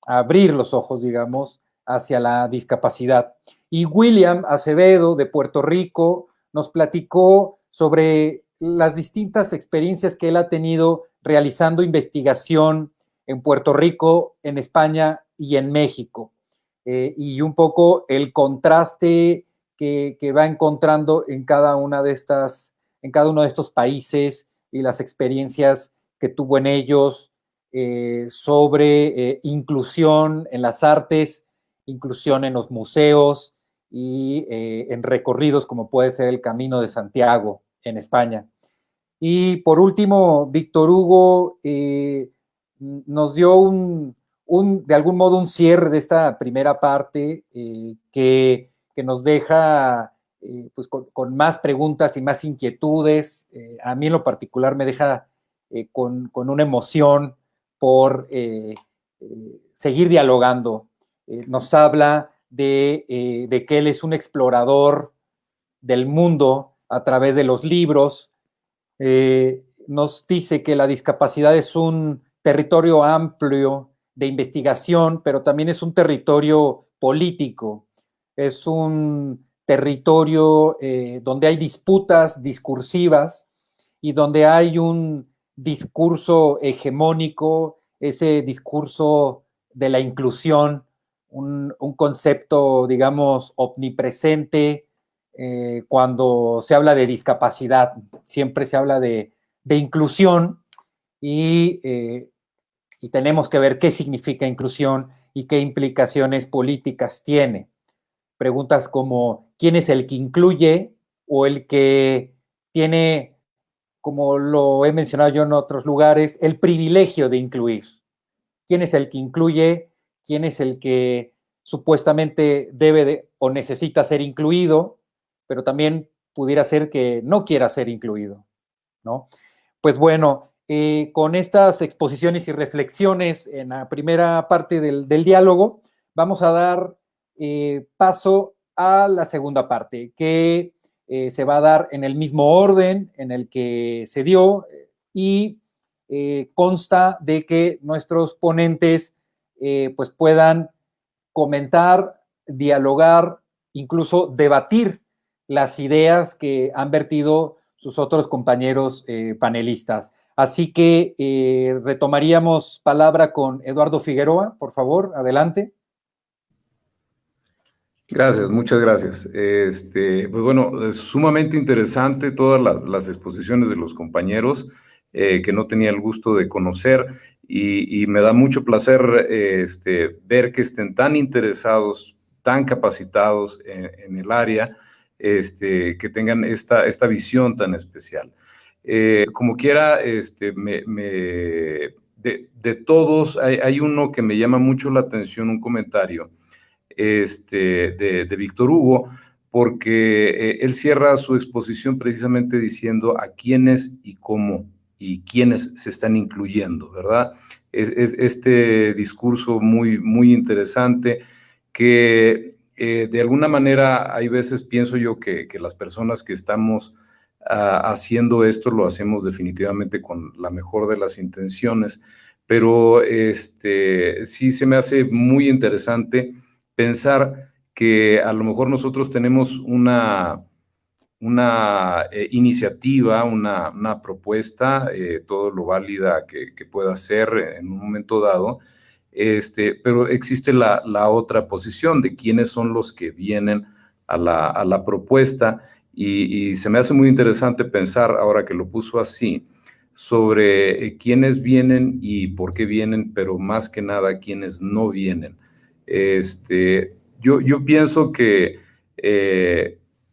B: abrir los ojos, digamos, hacia la discapacidad. Y William Acevedo, de Puerto Rico, nos platicó sobre las distintas experiencias que él ha tenido realizando investigación en Puerto Rico, en España y en México. Y un poco el contraste que va encontrando en cada uno de estos países y las experiencias que tuvo en ellos sobre inclusión en las artes, inclusión en los museos y en recorridos como puede ser el Camino de Santiago en España. Y por último, Víctor Hugo nos dio de algún modo un cierre de esta primera parte que nos deja pues con más preguntas y más inquietudes. A mí en lo particular me deja con una emoción por seguir dialogando. Nos habla de que él es un explorador del mundo a través de los libros. Nos dice que la discapacidad es un territorio amplio de investigación, pero también es un territorio político, es un territorio donde hay disputas discursivas y donde hay un discurso hegemónico, ese discurso de la inclusión, un concepto, digamos, omnipresente. Cuando se habla de discapacidad, siempre se habla de inclusión y tenemos que ver qué significa inclusión y qué implicaciones políticas tiene. Preguntas como, ¿quién es el que incluye o el que tiene, como lo he mencionado yo en otros lugares, el privilegio de incluir? ¿Quién es el que incluye? ¿Quién es el que supuestamente debe o necesita ser incluido, pero también pudiera ser que no quiera ser incluido, ¿no? Pues bueno, con estas exposiciones y reflexiones en la primera parte del diálogo, vamos a dar paso a la segunda parte, que se va a dar en el mismo orden en el que se dio y consta de que nuestros ponentes pues puedan comentar, dialogar, incluso debatir las ideas que han vertido sus otros compañeros panelistas. Así que retomaríamos palabra con Eduardo Figueroa, por favor, adelante.
C: Gracias, muchas gracias. Pues bueno, es sumamente interesante todas las exposiciones de los compañeros que no tenía el gusto de conocer y me da mucho placer ver que estén tan interesados, tan capacitados en el área, que tengan esta visión tan especial. Como quiera, de todos, hay uno que me llama mucho la atención, un comentario de Víctor Hugo, porque él cierra su exposición precisamente diciendo a quiénes y cómo y quiénes se están incluyendo, ¿verdad? Es este discurso muy, muy interesante que de alguna manera hay veces pienso yo que las personas que estamos haciendo esto lo hacemos definitivamente con la mejor de las intenciones, pero sí se me hace muy interesante pensar que a lo mejor nosotros tenemos una iniciativa, una propuesta, todo lo válida que pueda ser en un momento dado, pero existe la otra posición de quiénes son los que vienen a la propuesta y se me hace muy interesante pensar, ahora que lo puso así, sobre quiénes vienen y por qué vienen, pero más que nada quiénes no vienen. Yo pienso que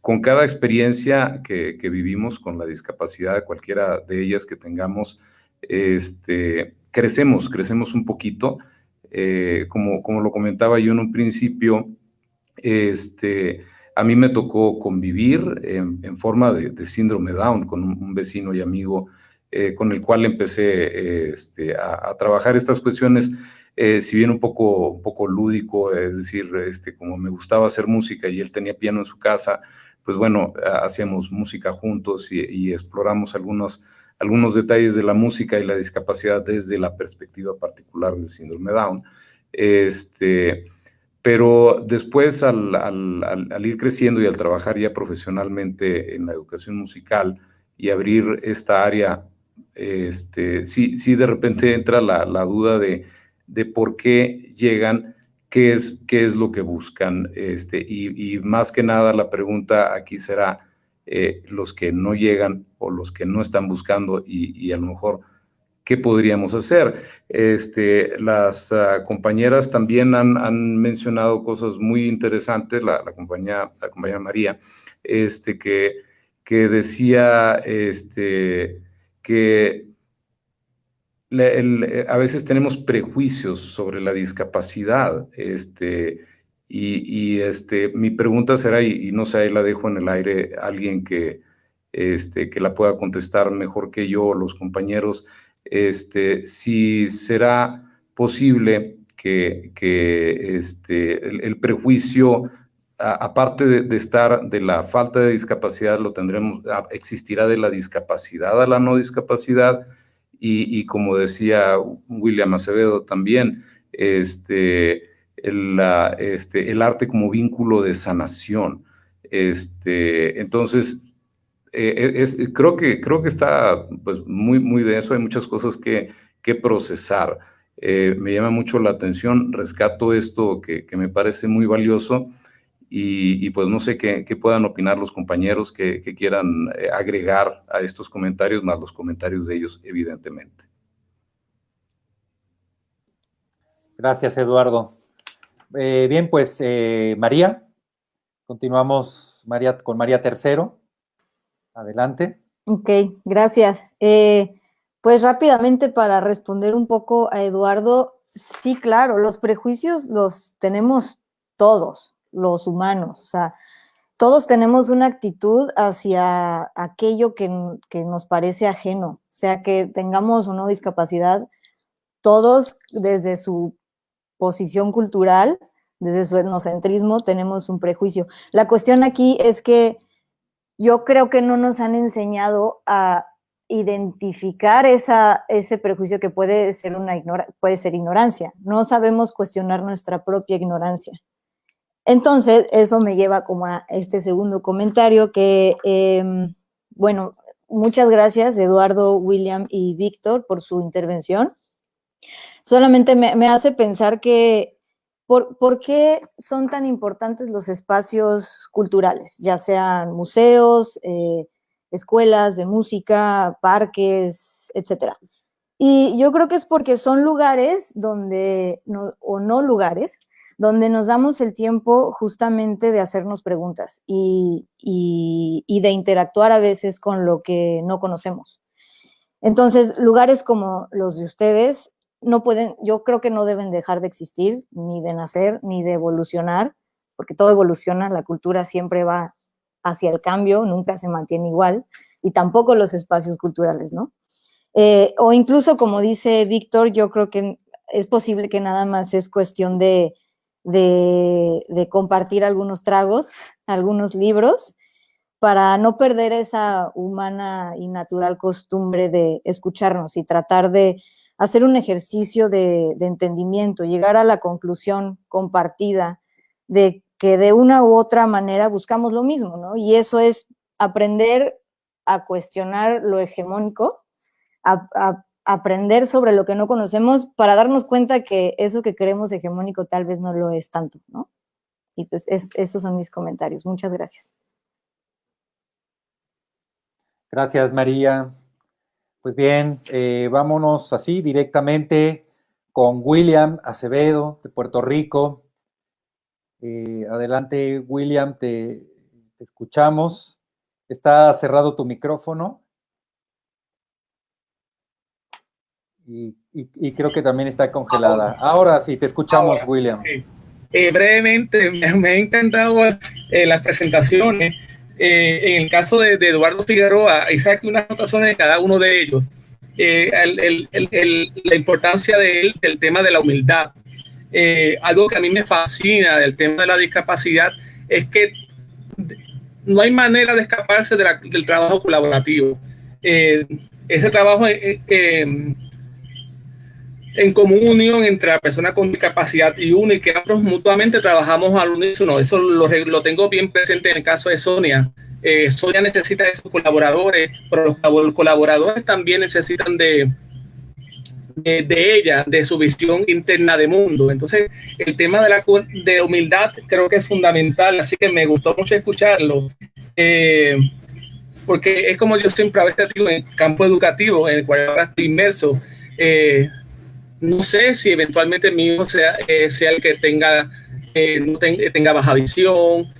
C: con cada experiencia que vivimos con la discapacidad, cualquiera de ellas que tengamos, crecemos un poquito. Como lo comentaba yo en un principio, a mí me tocó convivir en forma de síndrome Down con un vecino y amigo con el cual empecé a trabajar estas cuestiones, si bien un poco lúdico, es decir, como me gustaba hacer música y él tenía piano en su casa, pues bueno, hacíamos música juntos y exploramos algunos detalles de la música y la discapacidad desde la perspectiva particular del síndrome Down. Pero después, al ir creciendo y al trabajar ya profesionalmente en la educación musical y abrir esta área, sí de repente entra la duda de por qué llegan, qué es lo que buscan, y más que nada la pregunta aquí será los que no llegan o los que no están buscando y a lo mejor ¿qué podríamos hacer? Las compañeras también han mencionado cosas muy interesantes, la compañera María, que decía que a veces tenemos prejuicios sobre la discapacidad, mi pregunta será, y no sé, ahí la dejo en el aire, alguien que la pueda contestar mejor que yo, los compañeros, si será posible que el prejuicio, aparte de estar de la falta de discapacidad, existirá de la discapacidad a la no discapacidad, y como decía William Acevedo también, el arte como vínculo de sanación. Entonces, Creo que está pues, muy denso, hay muchas cosas que procesar. Me llama mucho la atención, rescato esto que me parece muy valioso y pues no sé qué puedan opinar los compañeros que quieran agregar a estos comentarios, más los comentarios de ellos, evidentemente.
B: Gracias, Eduardo. Bien, pues María, continuamos con María Tercero. Adelante.
D: Ok, gracias. Pues rápidamente para responder un poco a Eduardo, sí, claro, los prejuicios los tenemos todos, los humanos, o sea, todos tenemos una actitud hacia aquello que nos parece ajeno, sea que tengamos o no discapacidad, todos desde su posición cultural, desde su etnocentrismo, tenemos un prejuicio. La cuestión aquí es que yo creo que no nos han enseñado a identificar ese prejuicio que puede ser ignorancia. No sabemos cuestionar nuestra propia ignorancia. Entonces, eso me lleva como a este segundo comentario que, bueno, muchas gracias Eduardo, William y Víctor por su intervención. Solamente me hace pensar que ¿por qué son tan importantes los espacios culturales? Ya sean museos, escuelas de música, parques, etcétera. Y yo creo que es porque son lugares donde nos damos el tiempo justamente de hacernos preguntas y de interactuar a veces con lo que no conocemos. Entonces, lugares como los de ustedes yo creo que no deben dejar de existir, ni de nacer, ni de evolucionar, porque todo evoluciona, la cultura siempre va hacia el cambio, nunca se mantiene igual, y tampoco los espacios culturales, ¿no? O incluso, como dice Víctor, yo creo que es posible que nada más es cuestión de compartir algunos tragos, algunos libros, para no perder esa humana y natural costumbre de escucharnos y tratar de hacer un ejercicio de entendimiento, llegar a la conclusión compartida de que de una u otra manera buscamos lo mismo, ¿no? Y eso es aprender a cuestionar lo hegemónico, a aprender sobre lo que no conocemos para darnos cuenta que eso que creemos hegemónico tal vez no lo es tanto, ¿no? Y pues esos son mis comentarios. Muchas gracias.
B: Gracias, María. Pues bien, vámonos así directamente con William Acevedo de Puerto Rico. Adelante, William, te escuchamos. Está cerrado tu micrófono. Y creo que también está congelada. Ahora sí, te escuchamos, William.
E: Okay. Brevemente, me ha encantado las presentaciones. En el caso de Eduardo Figueroa, hice aquí unas anotaciones de cada uno de ellos. La importancia del tema de la humildad. Algo que a mí me fascina del tema de la discapacidad es que no hay manera de escaparse del trabajo colaborativo. Ese trabajo en comunión entre la persona con discapacidad y uno, y que ambos mutuamente trabajamos al unísono. Eso lo tengo bien presente en el caso de Sonia. Sonia necesita de sus colaboradores, pero los colaboradores también necesitan de ella, de su visión interna de mundo. Entonces, el tema de humildad creo que es fundamental, así que me gustó mucho escucharlo. Porque es como yo siempre a veces digo, en el campo educativo, en el cual ahora estoy inmerso, no sé si eventualmente mi hijo sea el que tenga baja visión,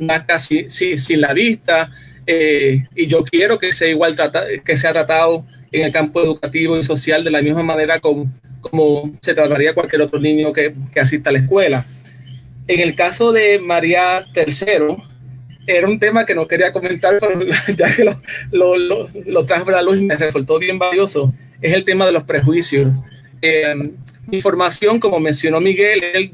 E: nazca sin la vista, y yo quiero que sea igual que sea tratado en el campo educativo y social de la misma manera como se trataría cualquier otro niño que asista a la escuela. En el caso de María Tercero, era un tema que no quería comentar, pero ya que lo trajo a la luz y me resultó bien valioso, es el tema de los prejuicios. Mi formación, como mencionó Miguel, es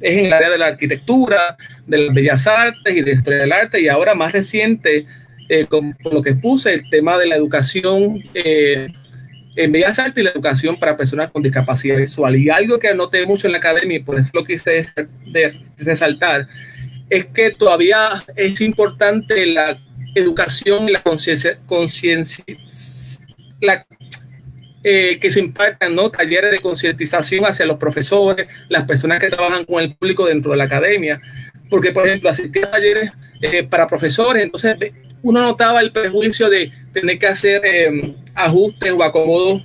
E: en el área de la arquitectura, de las bellas artes y de la historia del arte, y ahora más reciente, con lo que puse, el tema de la educación en bellas artes y la educación para personas con discapacidad visual. Y algo que anoté mucho en la academia, y por eso lo quise resaltar, es que todavía es importante la educación y la conciencia, que se impartan, ¿no?, talleres de concientización hacia los profesores, las personas que trabajan con el público dentro de la academia, porque por ejemplo asistí a talleres para profesores, entonces uno notaba el prejuicio de tener que hacer ajustes o acomodos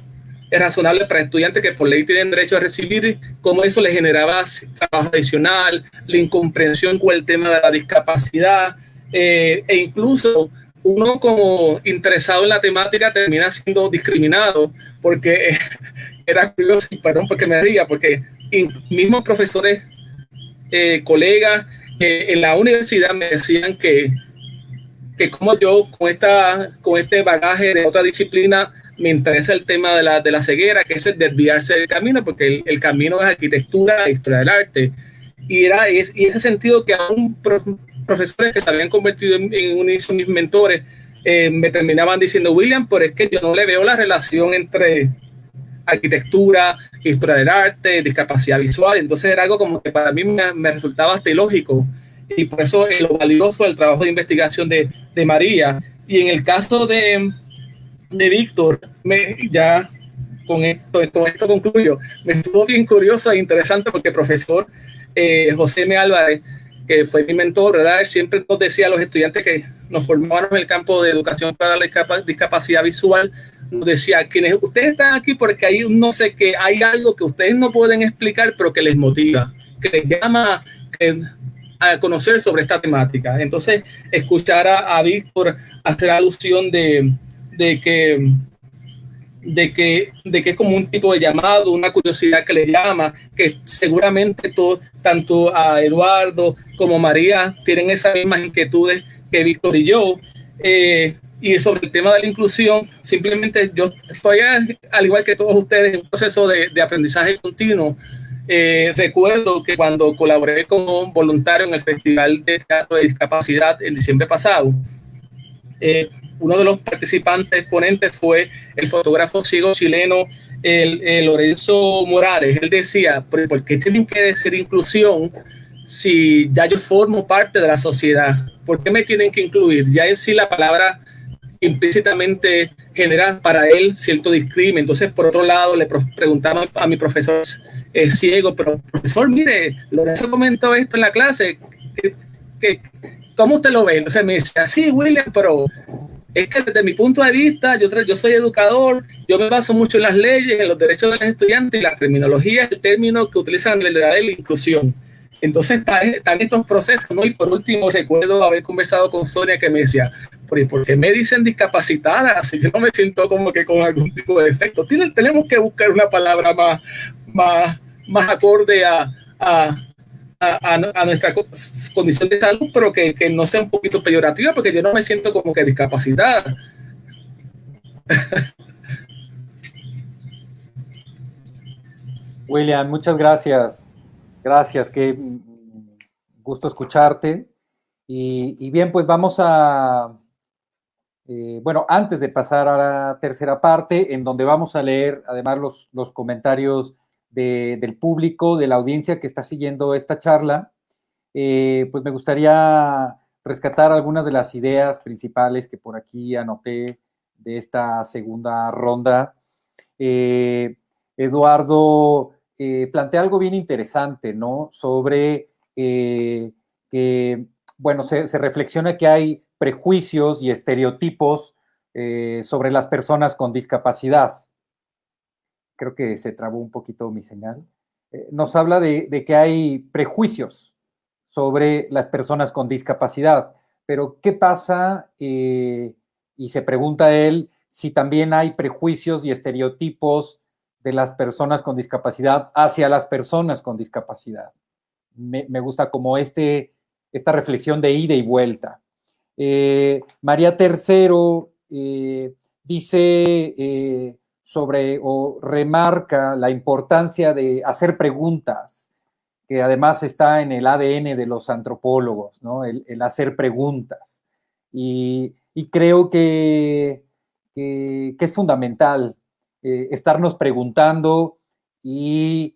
E: razonables para estudiantes que por ley tienen derecho a recibir, cómo eso les generaba trabajo adicional, la incomprensión con el tema de la discapacidad, e incluso uno como interesado en la temática termina siendo discriminado, porque era curioso, perdón porque me ría, porque mismos profesores, colegas en la universidad me decían que como yo con este bagaje de otra disciplina me interesa el tema de la ceguera, que es el desviarse del camino, porque el camino es arquitectura e historia del arte. Y ese sentido que aún profesores que se habían convertido en mis mentores me terminaban diciendo, William, pero es que yo no le veo la relación entre arquitectura, historia del arte, discapacidad visual. Entonces era algo como que para mí me resultaba hasta ilógico. Y por eso lo valioso del trabajo de investigación de María. Y en el caso de Víctor, ya con esto concluyo, me estuvo bien curioso e interesante porque el profesor José M. Álvarez, que fue mi mentor, ¿verdad?, él siempre nos decía a los estudiantes que nos formábamos en el campo de educación para la discapacidad visual, nos decía, quienes ustedes están aquí porque hay no sé qué, hay algo que ustedes no pueden explicar, pero que les motiva, que les llama a conocer sobre esta temática. Entonces, escuchar a Víctor hacer alusión de que es como un tipo de llamado, una curiosidad que le llama, que seguramente tanto a Eduardo como María tienen esas mismas inquietudes que Víctor y yo. Y sobre el tema de la inclusión, simplemente yo estoy, al igual que todos ustedes, en un proceso de aprendizaje continuo. Recuerdo que cuando colaboré como voluntario en el Festival de Teatro de Discapacidad en diciembre pasado, uno de los participantes ponentes fue el fotógrafo ciego chileno Lorenzo Morales. Él decía, ¿por qué tienen que decir inclusión si ya yo formo parte de la sociedad? ¿Por qué me tienen que incluir? Ya en sí la palabra implícitamente genera para él cierto discrimen. Entonces, por otro lado, le preguntaba a mi profesor ciego, pero profesor, mire, Lorenzo comentó esto en la clase, ¿cómo usted lo ve? Entonces me decía, sí, William, pero es que desde mi punto de vista, yo soy educador, yo me baso mucho en las leyes, en los derechos de los estudiantes, y la terminología es el término que utilizan en el de la inclusión. Entonces están estos procesos, ¿no? Y por último, recuerdo haber conversado con Sonia que me decía, ¿por qué me dicen discapacitada? Si yo no me siento como que con algún tipo de defecto. Tenemos que buscar una palabra más acorde a nuestra condición de salud, pero que no sea un poquito peyorativa, porque yo no me siento como que discapacitada.
B: William, muchas gracias. Gracias, qué gusto escucharte. Y bien, pues vamos a, bueno, antes de pasar a la tercera parte, en donde vamos a leer además los comentarios del público, de la audiencia que está siguiendo esta charla, pues me gustaría rescatar algunas de las ideas principales que por aquí anoté de esta segunda ronda. Eduardo plantea algo bien interesante, ¿no? Sobre que, bueno, se reflexiona que hay prejuicios y estereotipos sobre las personas con discapacidad. Creo que se trabó un poquito mi señal. Nos habla de que hay prejuicios sobre las personas con discapacidad, pero ¿qué pasa? Y se pregunta él si también hay prejuicios y estereotipos de las personas con discapacidad hacia las personas con discapacidad. Me gusta como esta reflexión de ida y vuelta. María Tercero dice sobre o remarca la importancia de hacer preguntas, que además está en el ADN de los antropólogos, ¿no? El hacer preguntas. Y creo que es fundamental estarnos preguntando y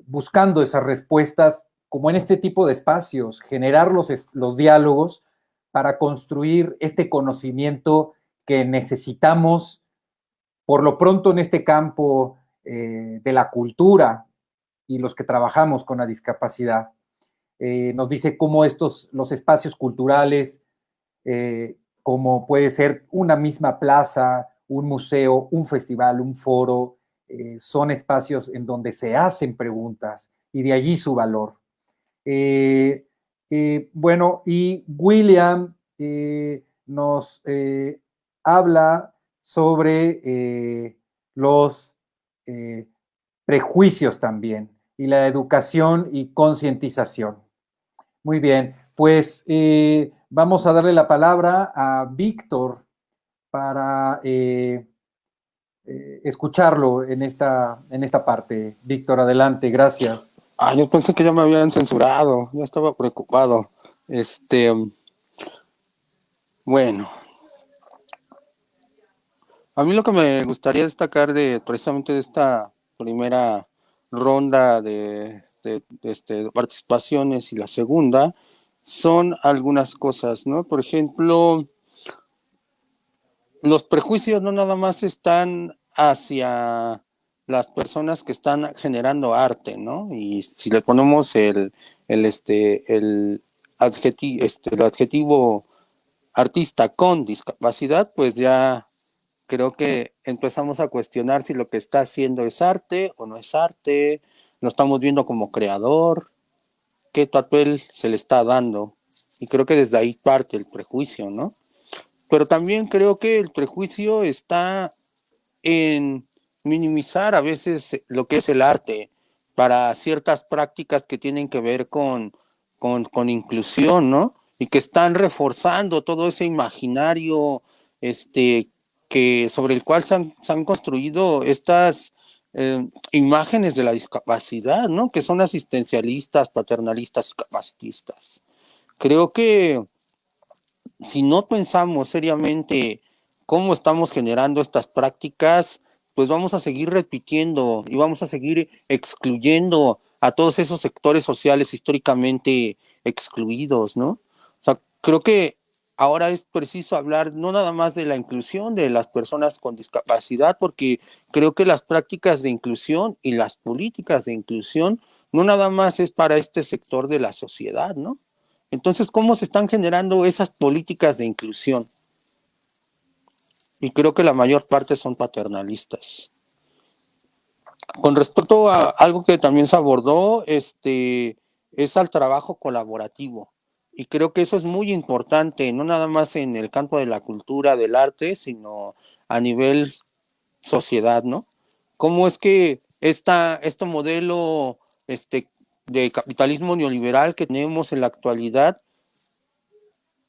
B: buscando esas respuestas como en este tipo de espacios, generar los diálogos para construir este conocimiento que necesitamos, por lo pronto en este campo de la cultura y los que trabajamos con la discapacidad. Nos dice cómo los espacios culturales, como puede ser una misma plaza, un museo, un festival, un foro, son espacios en donde se hacen preguntas y de allí su valor. Bueno, y William nos habla sobre los prejuicios también y la educación y concientización. Muy bien, pues vamos a darle la palabra a Víctor para escucharlo en esta parte. Víctor, adelante, gracias.
F: Yo pensé que ya me habían censurado, ya estaba preocupado. Bueno, a mí lo que me gustaría destacar precisamente de esta primera ronda de participaciones y la segunda son algunas cosas, ¿no? Por ejemplo, los prejuicios no nada más están hacia las personas que están generando arte, ¿no? Y si le ponemos el adjetivo artista con discapacidad, pues ya creo que empezamos a cuestionar si lo que está haciendo es arte o no es arte, lo estamos viendo como creador, qué papel se le está dando. Y creo que desde ahí parte el prejuicio, ¿no? Pero también creo que el prejuicio está en minimizar a veces lo que es el arte para ciertas prácticas que tienen que ver con inclusión, ¿no? Y que están reforzando todo ese imaginario sobre el cual se han construido estas imágenes de la discapacidad, ¿no? Que son asistencialistas, paternalistas y capacitistas. Creo que si no pensamos seriamente cómo estamos generando estas prácticas, pues vamos a seguir repitiendo y vamos a seguir excluyendo a todos esos sectores sociales históricamente excluidos, ¿no? O sea, creo que ahora es preciso hablar no nada más de la inclusión de las personas con discapacidad, porque creo que las prácticas de inclusión y las políticas de inclusión no nada más es para este sector de la sociedad, ¿no? Entonces, ¿cómo se están generando esas políticas de inclusión? Y creo que la mayor parte son paternalistas. Con respecto a algo que también se abordó, es al trabajo colaborativo. Y creo que eso es muy importante, no nada más en el campo de la cultura, del arte, sino a nivel sociedad, ¿no? ¿Cómo es que este modelo de capitalismo neoliberal que tenemos en la actualidad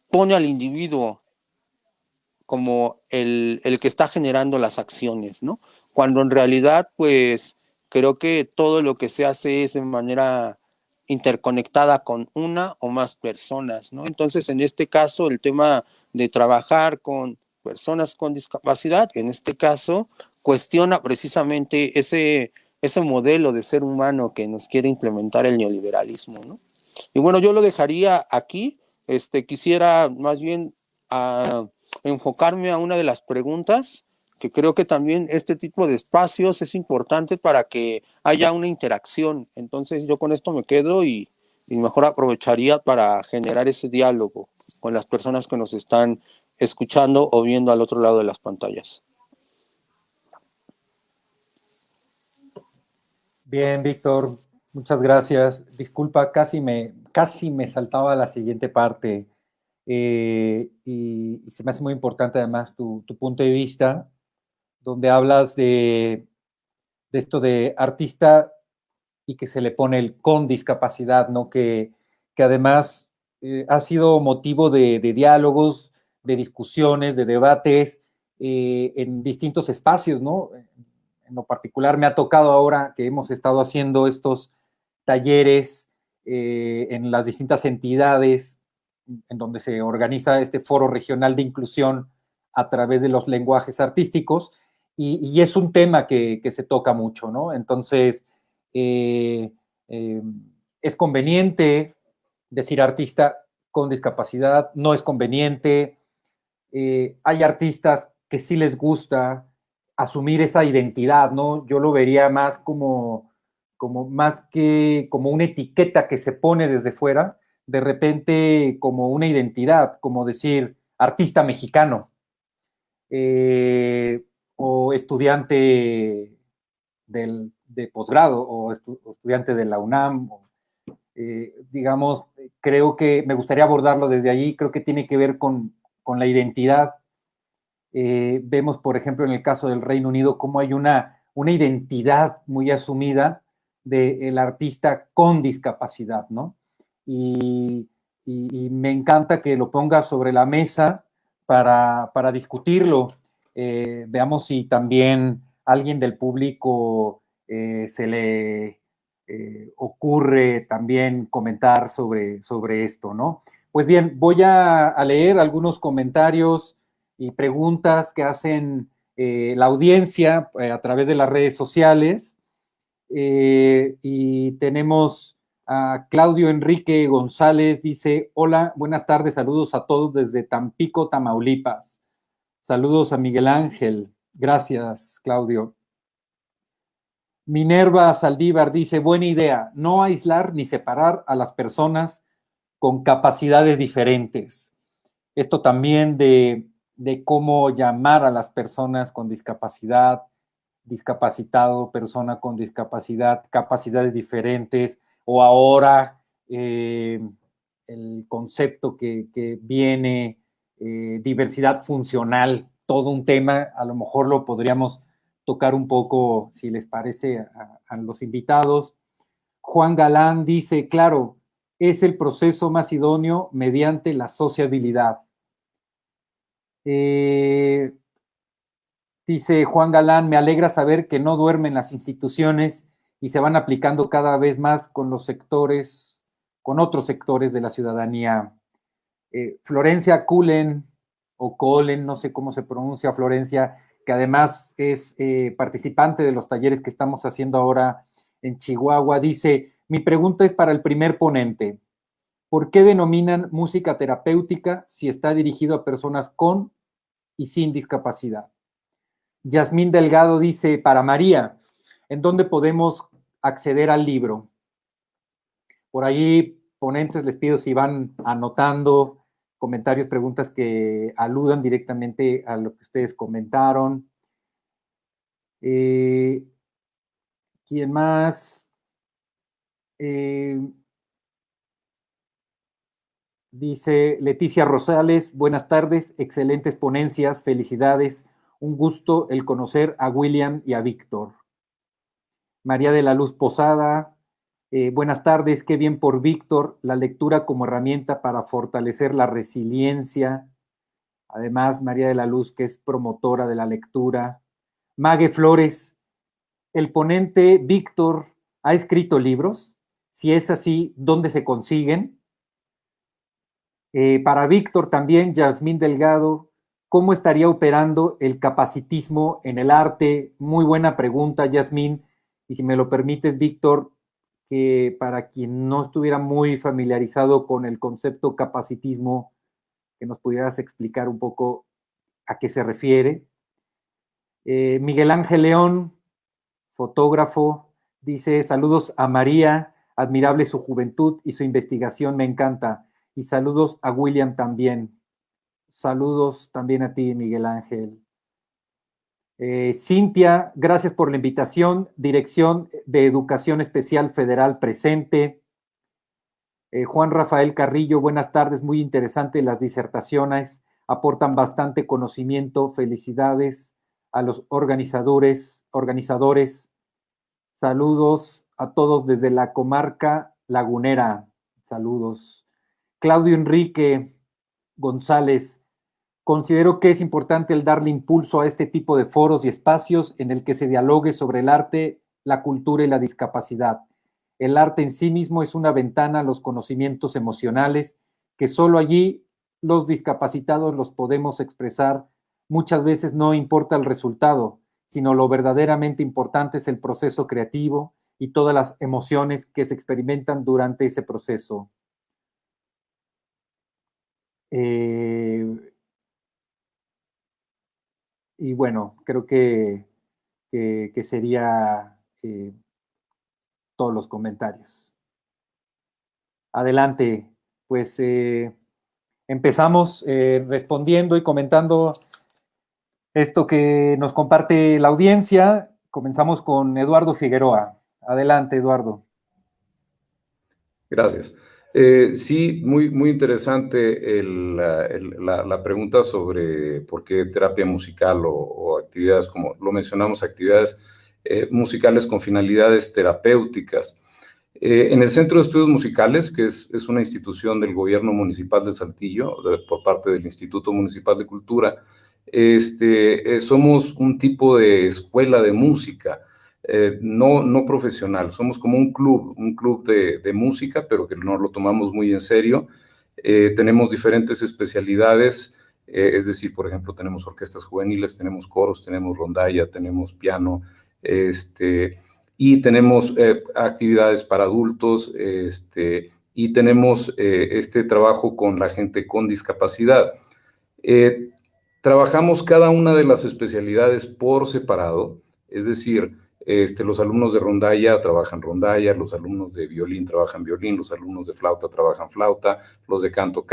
F: pone al individuo como el que está generando las acciones, ¿no? Cuando en realidad, pues, creo que todo lo que se hace es de manera interconectada con una o más personas, ¿no? Entonces, en este caso, el tema de trabajar con personas con discapacidad, en este caso, cuestiona precisamente ese modelo de ser humano que nos quiere implementar el neoliberalismo, ¿no? Y bueno, yo lo dejaría aquí. Quisiera más bien enfocarme a una de las preguntas, que creo que también este tipo de espacios es importante para que haya una interacción. Entonces yo con esto me quedo y mejor aprovecharía para generar ese diálogo con las personas que nos están escuchando o viendo al otro lado de las pantallas.
B: Bien, Víctor, muchas gracias. Disculpa, casi me saltaba la siguiente parte. Y se me hace muy importante además tu punto de vista, donde hablas de esto de artista y que se le pone el con discapacidad, ¿no? Que además ha sido motivo de diálogos, de discusiones, de debates en distintos espacios, ¿no? En lo particular me ha tocado ahora que hemos estado haciendo estos talleres en las distintas entidades en donde se organiza este foro regional de inclusión a través de los lenguajes artísticos, y es un tema que se toca mucho, ¿no? Entonces, es conveniente decir artista con discapacidad, no es conveniente. Hay artistas que sí les gusta asumir esa identidad, ¿no? Yo lo vería más más que como una etiqueta que se pone desde fuera, de repente como una identidad, como decir artista mexicano, o estudiante de posgrado, o estudiante de la UNAM, digamos, creo que me gustaría abordarlo desde allí, creo que tiene que ver con la identidad. Vemos, por ejemplo, en el caso del Reino Unido, cómo hay una identidad muy asumida del artista con discapacidad, ¿no? Y me encanta que lo ponga sobre la mesa para discutirlo. Veamos si también alguien del público se le ocurre también comentar sobre esto, ¿no? Pues bien, voy a leer algunos comentarios y preguntas que hacen la audiencia a través de las redes sociales. Y tenemos a Claudio Enrique González, dice: hola, buenas tardes, saludos a todos desde Tampico, Tamaulipas. Saludos a Miguel Ángel. Gracias, Claudio. Minerva Saldívar dice: buena idea, no aislar ni separar a las personas con capacidades diferentes. Esto también de cómo llamar a las personas con discapacidad, discapacitado, persona con discapacidad, capacidades diferentes, o ahora el concepto que viene, diversidad funcional, todo un tema, a lo mejor lo podríamos tocar un poco, si les parece, a los invitados. Juan Galán dice: claro, es el proceso más idóneo mediante la sociabilidad. Dice Juan Galán: me alegra saber que no duermen las instituciones y se van aplicando cada vez más con los sectores, con otros sectores de la ciudadanía. Florencia Cullen, o Colen, no sé cómo se pronuncia, Florencia, que además es participante de los talleres que estamos haciendo ahora en Chihuahua, dice: mi pregunta es para el primer ponente. ¿Por qué denominan música terapéutica si está dirigido a personas con y sin discapacidad? Yasmín Delgado dice: para María, ¿en dónde podemos acceder al libro? Por ahí, ponentes, les pido si van anotando comentarios, preguntas que aludan directamente a lo que ustedes comentaron. ¿Quién más? Dice Leticia Rosales: buenas tardes, excelentes ponencias, felicidades, un gusto el conocer a William y a Víctor. María de la Luz Posada: buenas tardes, qué bien por Víctor, la lectura como herramienta para fortalecer la resiliencia. Además, María de la Luz, que es promotora de la lectura. Mague Flores: ¿el ponente Víctor ha escrito libros? Si es así, ¿dónde se consiguen? Para Víctor también, Yasmín Delgado: ¿cómo estaría operando el capacitismo en el arte? Muy buena pregunta, Yasmín. Y si me lo permites, Víctor, que para quien no estuviera muy familiarizado con el concepto capacitismo, que nos pudieras explicar un poco a qué se refiere. Miguel Ángel León, fotógrafo, dice: saludos a María, admirable su juventud y su investigación, me encanta. Y saludos a William también. Saludos también a ti, Miguel Ángel. Cintia, gracias por la invitación. Dirección de Educación Especial Federal presente. Juan Rafael Carrillo, buenas tardes, muy interesante las disertaciones, aportan bastante conocimiento, felicidades a los organizadores. Saludos a todos desde la comarca lagunera. Saludos. Claudio Enrique González: considero que es importante el darle impulso a este tipo de foros y espacios en el que se dialogue sobre el arte, la cultura y la discapacidad. El arte en sí mismo es una ventana a los conocimientos emocionales que solo allí los discapacitados los podemos expresar. Muchas veces no importa el resultado, sino lo verdaderamente importante es el proceso creativo y todas las emociones que se experimentan durante ese proceso. Y bueno, creo que sería todos los comentarios. Adelante, pues empezamos respondiendo y comentando esto que nos comparte la audiencia. Comenzamos con Eduardo Figueroa. Adelante, Eduardo.
C: Gracias. Sí, muy interesante la pregunta sobre por qué terapia musical o actividades, como lo mencionamos, actividades musicales con finalidades terapéuticas. En el Centro de Estudios Musicales, que es una institución del Gobierno Municipal de Saltillo, por parte del Instituto Municipal de Cultura, somos un tipo de escuela de música. No profesional, somos como un club de música, pero que nos lo tomamos muy en serio. Tenemos diferentes especialidades, es decir, por ejemplo, tenemos orquestas juveniles, tenemos coros, tenemos rondalla, tenemos piano, y tenemos actividades para adultos, y tenemos este trabajo con la gente con discapacidad. Trabajamos cada una de las especialidades por separado, es decir, los alumnos de rondalla trabajan rondalla, los alumnos de violín trabajan violín, los alumnos de flauta trabajan flauta, los de canto,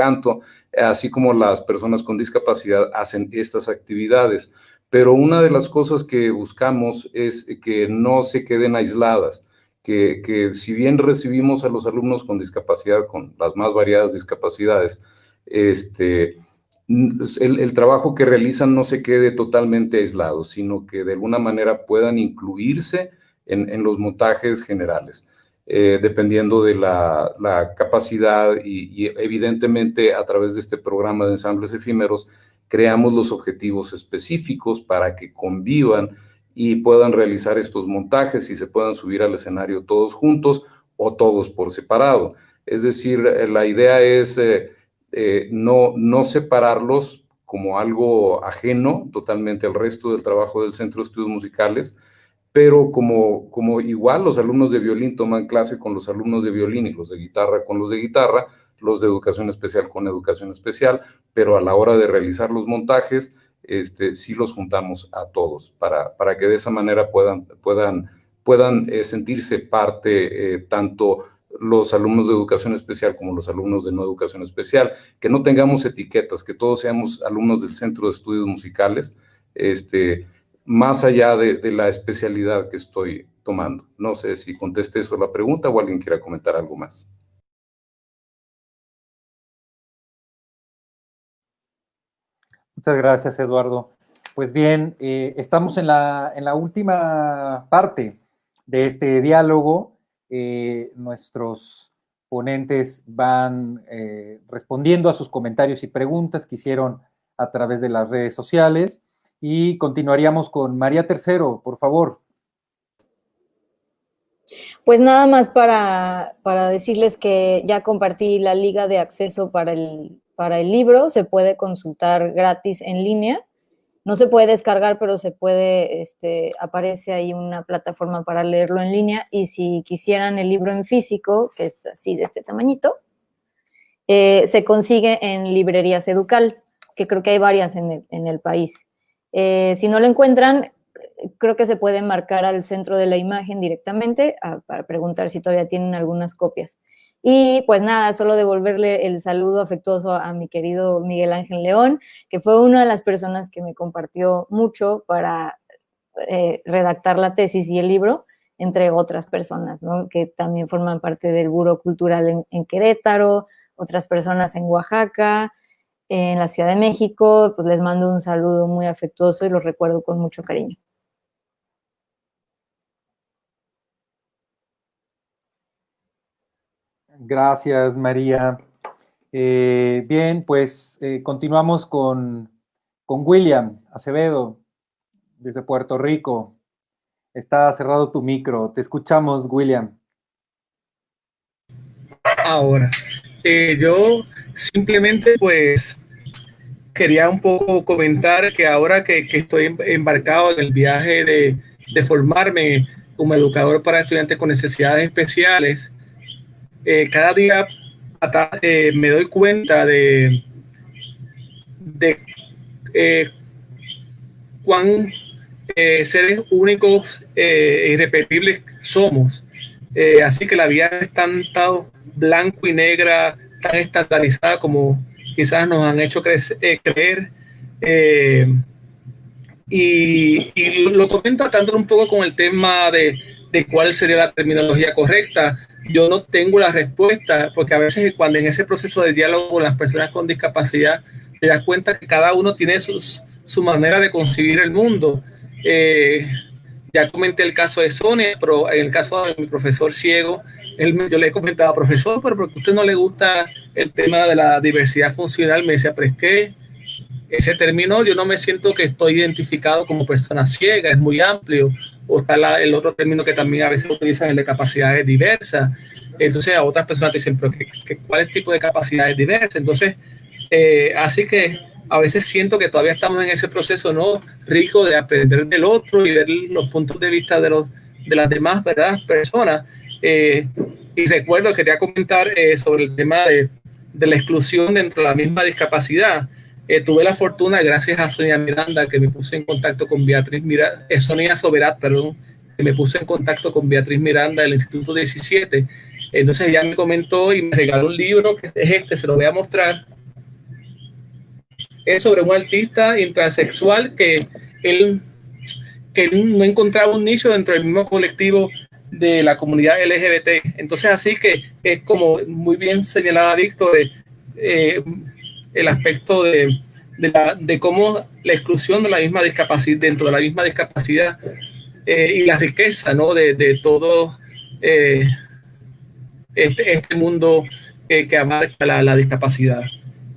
C: así como las personas con discapacidad hacen estas actividades. Pero una de las cosas que buscamos es que no se queden aisladas, que si bien recibimos a los alumnos con discapacidad, con las más variadas discapacidades, el trabajo que realizan no se quede totalmente aislado, sino que de alguna manera puedan incluirse en los montajes generales, dependiendo de la capacidad y evidentemente a través de este programa de ensambles efímeros creamos los objetivos específicos para que convivan y puedan realizar estos montajes y se puedan subir al escenario todos juntos o todos por separado. Es decir, la idea es no separarlos como algo ajeno totalmente al resto del trabajo del Centro de Estudios Musicales, pero como igual los alumnos de violín toman clase con los alumnos de violín y los de guitarra con los de guitarra, los de educación especial con educación especial, pero a la hora de realizar los montajes, sí los juntamos a todos para que de esa manera puedan sentirse parte tanto los alumnos de educación especial como los alumnos de no educación especial, que no tengamos etiquetas, que todos seamos alumnos del Centro de Estudios Musicales, más allá de la especialidad que estoy tomando. No sé si contesté eso a la pregunta o alguien quiera comentar algo más.
B: Muchas gracias, Eduardo. Pues bien, estamos en la última parte de este diálogo. Nuestros ponentes van respondiendo a sus comentarios y preguntas que hicieron a través de las redes sociales y continuaríamos con María Tercero, por favor.
D: Pues nada más para decirles que ya compartí la liga de acceso para el libro, se puede consultar gratis en línea. No se puede descargar, pero se puede, aparece ahí una plataforma para leerlo en línea, y si quisieran el libro en físico, que es así de este tamañito, se consigue en librerías Educal, que creo que hay varias en el país. Si no lo encuentran, creo que se puede marcar al Centro de la Imagen directamente para preguntar si todavía tienen algunas copias. Y pues nada, solo devolverle el saludo afectuoso a mi querido Miguel Ángel León, que fue una de las personas que me compartió mucho para redactar la tesis y el libro, entre otras personas, ¿no? Que también forman parte del Buró Cultural en Querétaro, otras personas en Oaxaca, en la Ciudad de México. Pues les mando un saludo muy afectuoso y los recuerdo con mucho cariño.
B: Gracias, María. Bien, pues continuamos con William Acevedo, desde Puerto Rico. Está cerrado tu micro. Te escuchamos, William.
E: Ahora, yo simplemente pues quería un poco comentar que ahora que estoy embarcado en el viaje de formarme como educador para estudiantes con necesidades especiales, cada día me doy cuenta de cuán seres únicos e irrepetibles somos. Así que la vida es tan blanco y negra, tan estandarizada como quizás nos han hecho creer. Y lo comento tratando un poco con el tema de cuál sería la terminología correcta. Yo no tengo la respuesta, porque a veces cuando en ese proceso de diálogo con las personas con discapacidad, te das cuenta que cada uno tiene su manera de concebir el mundo. Ya comenté el caso de Sonia, pero en el caso de mi profesor ciego, yo le he comentado, profesor, pero porque a usted no le gusta el tema de la diversidad funcional, me decía, pero es que ese término yo no me siento que estoy identificado como persona ciega, es muy amplio. O está el otro término que también a veces utilizan, el de capacidades diversas. Entonces a otras personas te dicen, pero ¿cuál tipo de capacidades diversas? Entonces, así que a veces siento que todavía estamos en ese proceso, ¿no?, rico de aprender del otro y ver los puntos de vista de las demás, ¿verdad?, personas. Y recuerdo, quería comentar sobre el tema de la exclusión dentro de la misma discapacidad. Tuve la fortuna, gracias a Sonia Miranda, que me puse en contacto con Sonia Soberat, perdón, que me puse en contacto con Beatriz Miranda del Instituto 17. Entonces ella me comentó y me regaló un libro, que es se lo voy a mostrar. Es sobre un artista intransexual que él no encontraba un nicho dentro del mismo colectivo de la comunidad LGBT. Entonces, así que es como muy bien señalaba Víctor, el aspecto de cómo la exclusión de la misma discapacidad, dentro de la misma discapacidad, y la riqueza, ¿no?, de todo este mundo que abarca la discapacidad.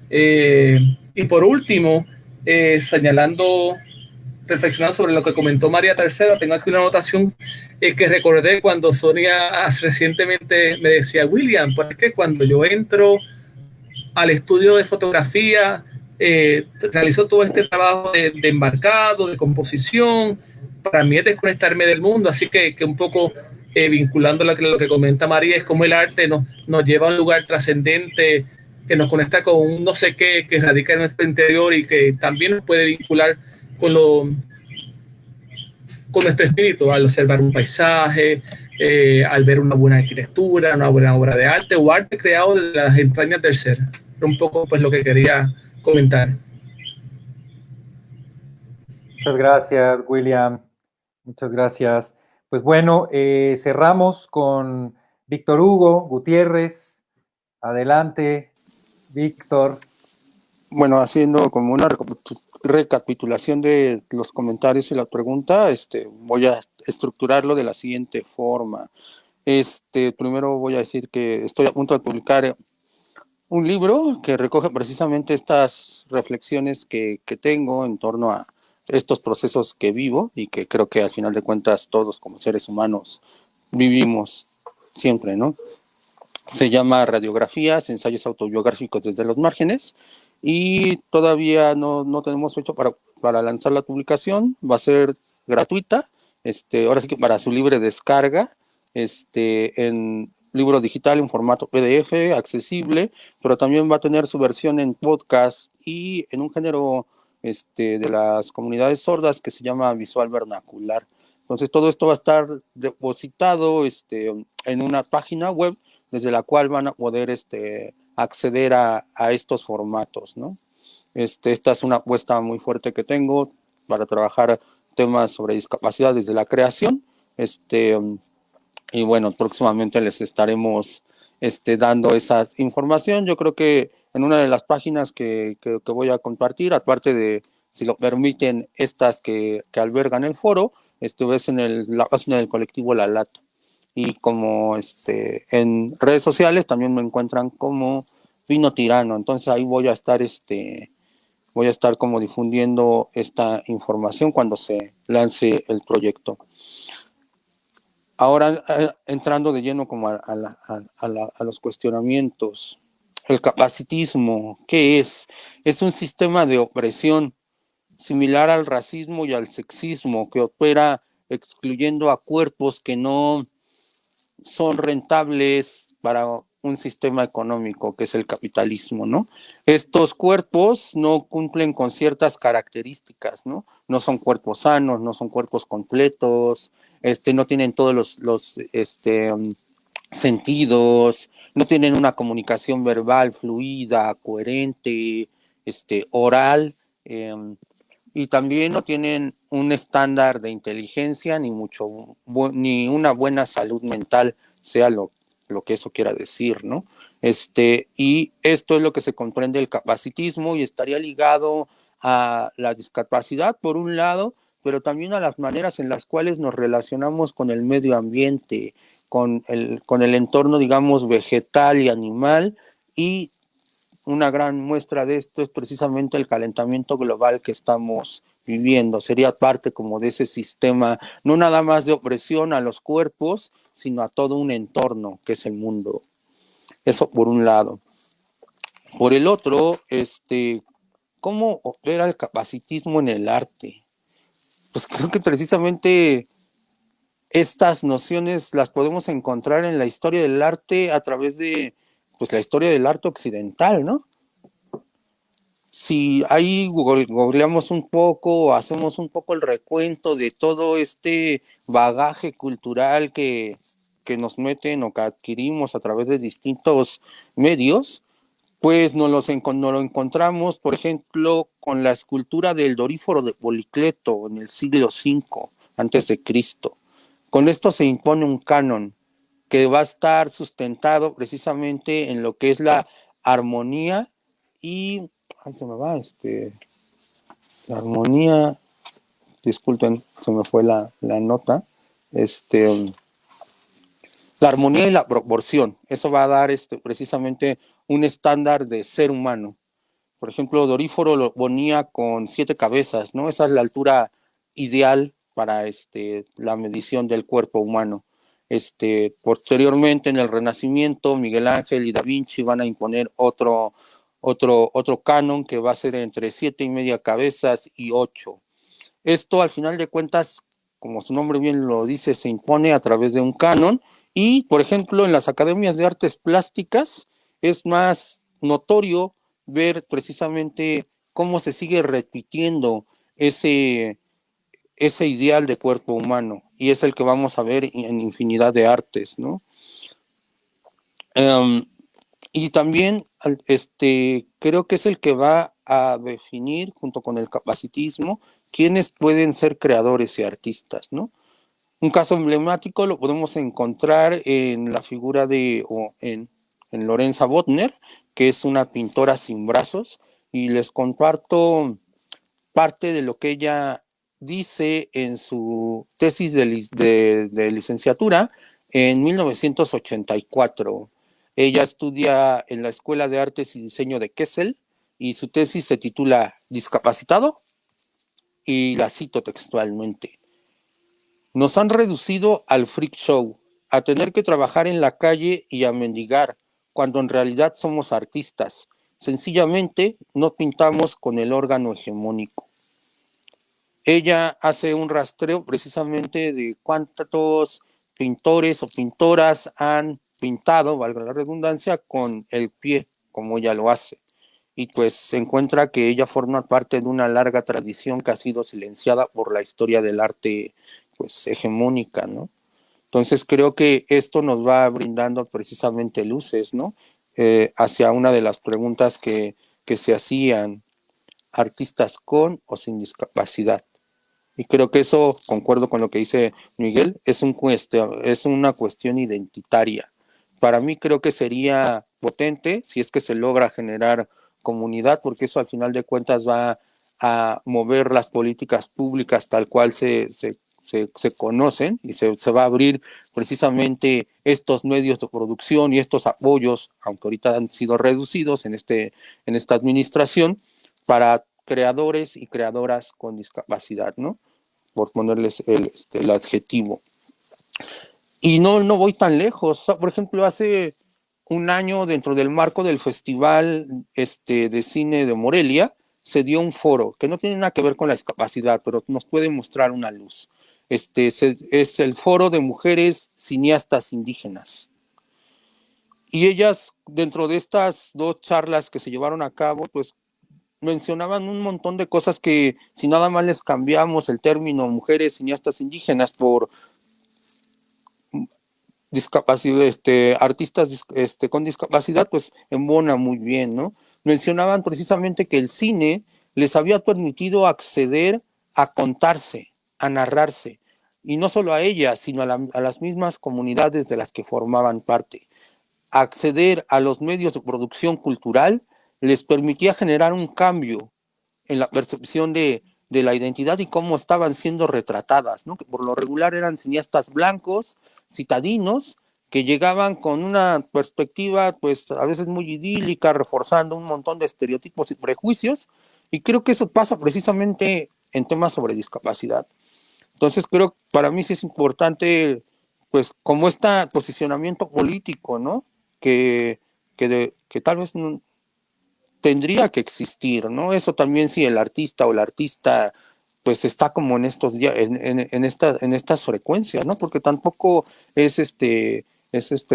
E: Y por último, reflexionando sobre lo que comentó María Tercera, tengo aquí una anotación que recordé cuando Sonia recientemente me decía, William, porque cuando yo entro al estudio de fotografía, realizo todo este trabajo de embarcado, de composición, para mí es desconectarme del mundo, así que un poco vinculando lo que comenta María, es como el arte nos lleva a un lugar trascendente, que nos conecta con un no sé qué que radica en nuestro interior y que también nos puede vincular con nuestro espíritu, al observar un paisaje, al ver una buena arquitectura, una buena obra de arte o arte creado de las entrañas del ser. Era un poco pues lo que quería comentar.
B: Muchas gracias, William. Muchas gracias. Pues bueno, cerramos con Víctor Hugo Gutiérrez. Adelante, Víctor.
F: Bueno, haciendo como una recapitulación de los comentarios y la pregunta, voy a estructurarlo de la siguiente forma. Primero voy a decir que estoy a punto de publicar un libro que recoge precisamente estas reflexiones que tengo en torno a estos procesos que vivo y que creo que al final de cuentas todos como seres humanos vivimos siempre, ¿no? Se llama Radiografías, ensayos autobiográficos desde los márgenes, y todavía no tenemos fecha para lanzar la publicación. Va a ser gratuita, ahora sí que para su libre descarga, en libro digital en formato PDF, accesible, pero también va a tener su versión en podcast y en un género de las comunidades sordas que se llama visual vernacular. Entonces todo esto va a estar depositado en una página web desde la cual van a poder acceder a estos formatos, ¿no? Esta es una apuesta muy fuerte que tengo para trabajar temas sobre discapacidad desde la creación, y bueno, próximamente les estaremos dando esa información. Yo creo que en una de las páginas que voy a compartir, aparte de, si lo permiten, estas que albergan el foro, ves en la página del colectivo La Lata. Y como en redes sociales también me encuentran como Vino Tirano. Entonces ahí voy a estar como difundiendo esta información cuando se lance el proyecto. Ahora, entrando de lleno como a los cuestionamientos. El capacitismo, ¿qué es? Es un sistema de opresión similar al racismo y al sexismo que opera excluyendo a cuerpos que no son rentables para un sistema económico que es el capitalismo, ¿no? Estos cuerpos no cumplen con ciertas características, ¿no? No son cuerpos sanos, no son cuerpos completos, no tienen todos los sentidos, no tienen una comunicación verbal fluida, coherente, oral, y también no tienen un estándar de inteligencia ni una buena salud mental, sea lo que eso quiera decir, ¿no? Y esto es lo que se comprende el capacitismo y estaría ligado a la discapacidad, por un lado, pero también a las maneras en las cuales nos relacionamos con el medio ambiente, con el entorno, digamos, vegetal y animal, y una gran muestra de esto es precisamente el calentamiento global que estamos viviendo. Sería parte como de ese sistema, no nada más de opresión a los cuerpos, sino a todo un entorno que es el mundo. Eso por un lado. Por el otro, ¿cómo opera el capacitismo en el arte? Pues creo que precisamente estas nociones las podemos encontrar en la historia del arte a través de, pues, la historia del arte occidental, ¿no? Si ahí googleamos un poco, hacemos un poco el recuento de todo este bagaje cultural que nos meten o que adquirimos a través de distintos medios, pues nos lo encontramos, por ejemplo, con la escultura del Doríforo de Policleto en el siglo V antes de Cristo. Con esto se impone un canon que va a estar sustentado precisamente en lo que es la armonía y... Ay, se me va, la armonía, disculpen, se me fue la nota, la armonía y la proporción, eso va a dar precisamente un estándar de ser humano. Por ejemplo, Doríforo lo ponía con 7 cabezas, ¿no? Esa es la altura ideal para la medición del cuerpo humano. Posteriormente, en el Renacimiento, Miguel Ángel y Da Vinci van a imponer otro canon que va a ser entre 7,5 cabezas y 8. Esto, al final de cuentas, como su nombre bien lo dice, se impone a través de un canon y, por ejemplo, en las academias de artes plásticas es más notorio ver precisamente cómo se sigue repitiendo ese ideal de cuerpo humano, y es el que vamos a ver en infinidad de artes, ¿no? Y también creo que es el que va a definir, junto con el capacitismo, quiénes pueden ser creadores y artistas, ¿no? Un caso emblemático lo podemos encontrar en la figura en Lorenza Bodmer, que es una pintora sin brazos, y les comparto parte de lo que ella dice en su tesis de licenciatura en 1984. Ella estudia en la Escuela de Artes y Diseño de Kessel y su tesis se titula Discapacitado, y la cito textualmente: nos han reducido al freak show, a tener que trabajar en la calle y a mendigar, cuando en realidad somos artistas. Sencillamente no pintamos con el órgano hegemónico. Ella hace un rastreo precisamente de cuántos pintores o pintoras han pintado, valga la redundancia, con el pie, como ella lo hace. Y pues se encuentra que ella forma parte de una larga tradición que ha sido silenciada por la historia del arte, pues, hegemónica, ¿no? Entonces creo que esto nos va brindando precisamente luces, ¿no? Hacia una de las preguntas que se hacían: artistas con o sin discapacidad. Y creo que eso, concuerdo con lo que dice Miguel, es una cuestión identitaria. Para mí creo que sería potente si es que se logra generar comunidad, porque eso al final de cuentas va a mover las políticas públicas tal cual se conocen, y se va a abrir precisamente estos medios de producción y estos apoyos, aunque ahorita han sido reducidos en esta administración, para creadores y creadoras con discapacidad, ¿no? Por ponerles el adjetivo. Y no voy tan lejos. Por ejemplo, hace un año, dentro del marco del Festival de Cine de Morelia, se dio un foro que no tiene nada que ver con la discapacidad, pero nos puede mostrar una luz. es el Foro de Mujeres Cineastas Indígenas. Y ellas, dentro de estas 2 charlas que se llevaron a cabo, pues mencionaban un montón de cosas que si nada más les cambiamos el término mujeres cineastas indígenas por discapacidad, artistas con discapacidad, pues embona muy bien, ¿no? Mencionaban precisamente que el cine les había permitido acceder a contarse, a narrarse, y no solo a ellas, sino a las mismas comunidades de las que formaban parte. Acceder a los medios de producción cultural les permitía generar un cambio en la percepción de la identidad y cómo estaban siendo retratadas, ¿no? Que por lo regular eran cineastas blancos, citadinos, que llegaban con una perspectiva, pues a veces muy idílica, reforzando un montón de estereotipos y prejuicios, y creo que eso pasa precisamente en temas sobre discapacidad. Entonces creo que para mí sí es importante, pues como este posicionamiento político, ¿no? Que tal vez no, tendría que existir, ¿no? Eso también si el artista o la artista pues está como en estos días, en estas frecuencias, ¿no? Porque tampoco es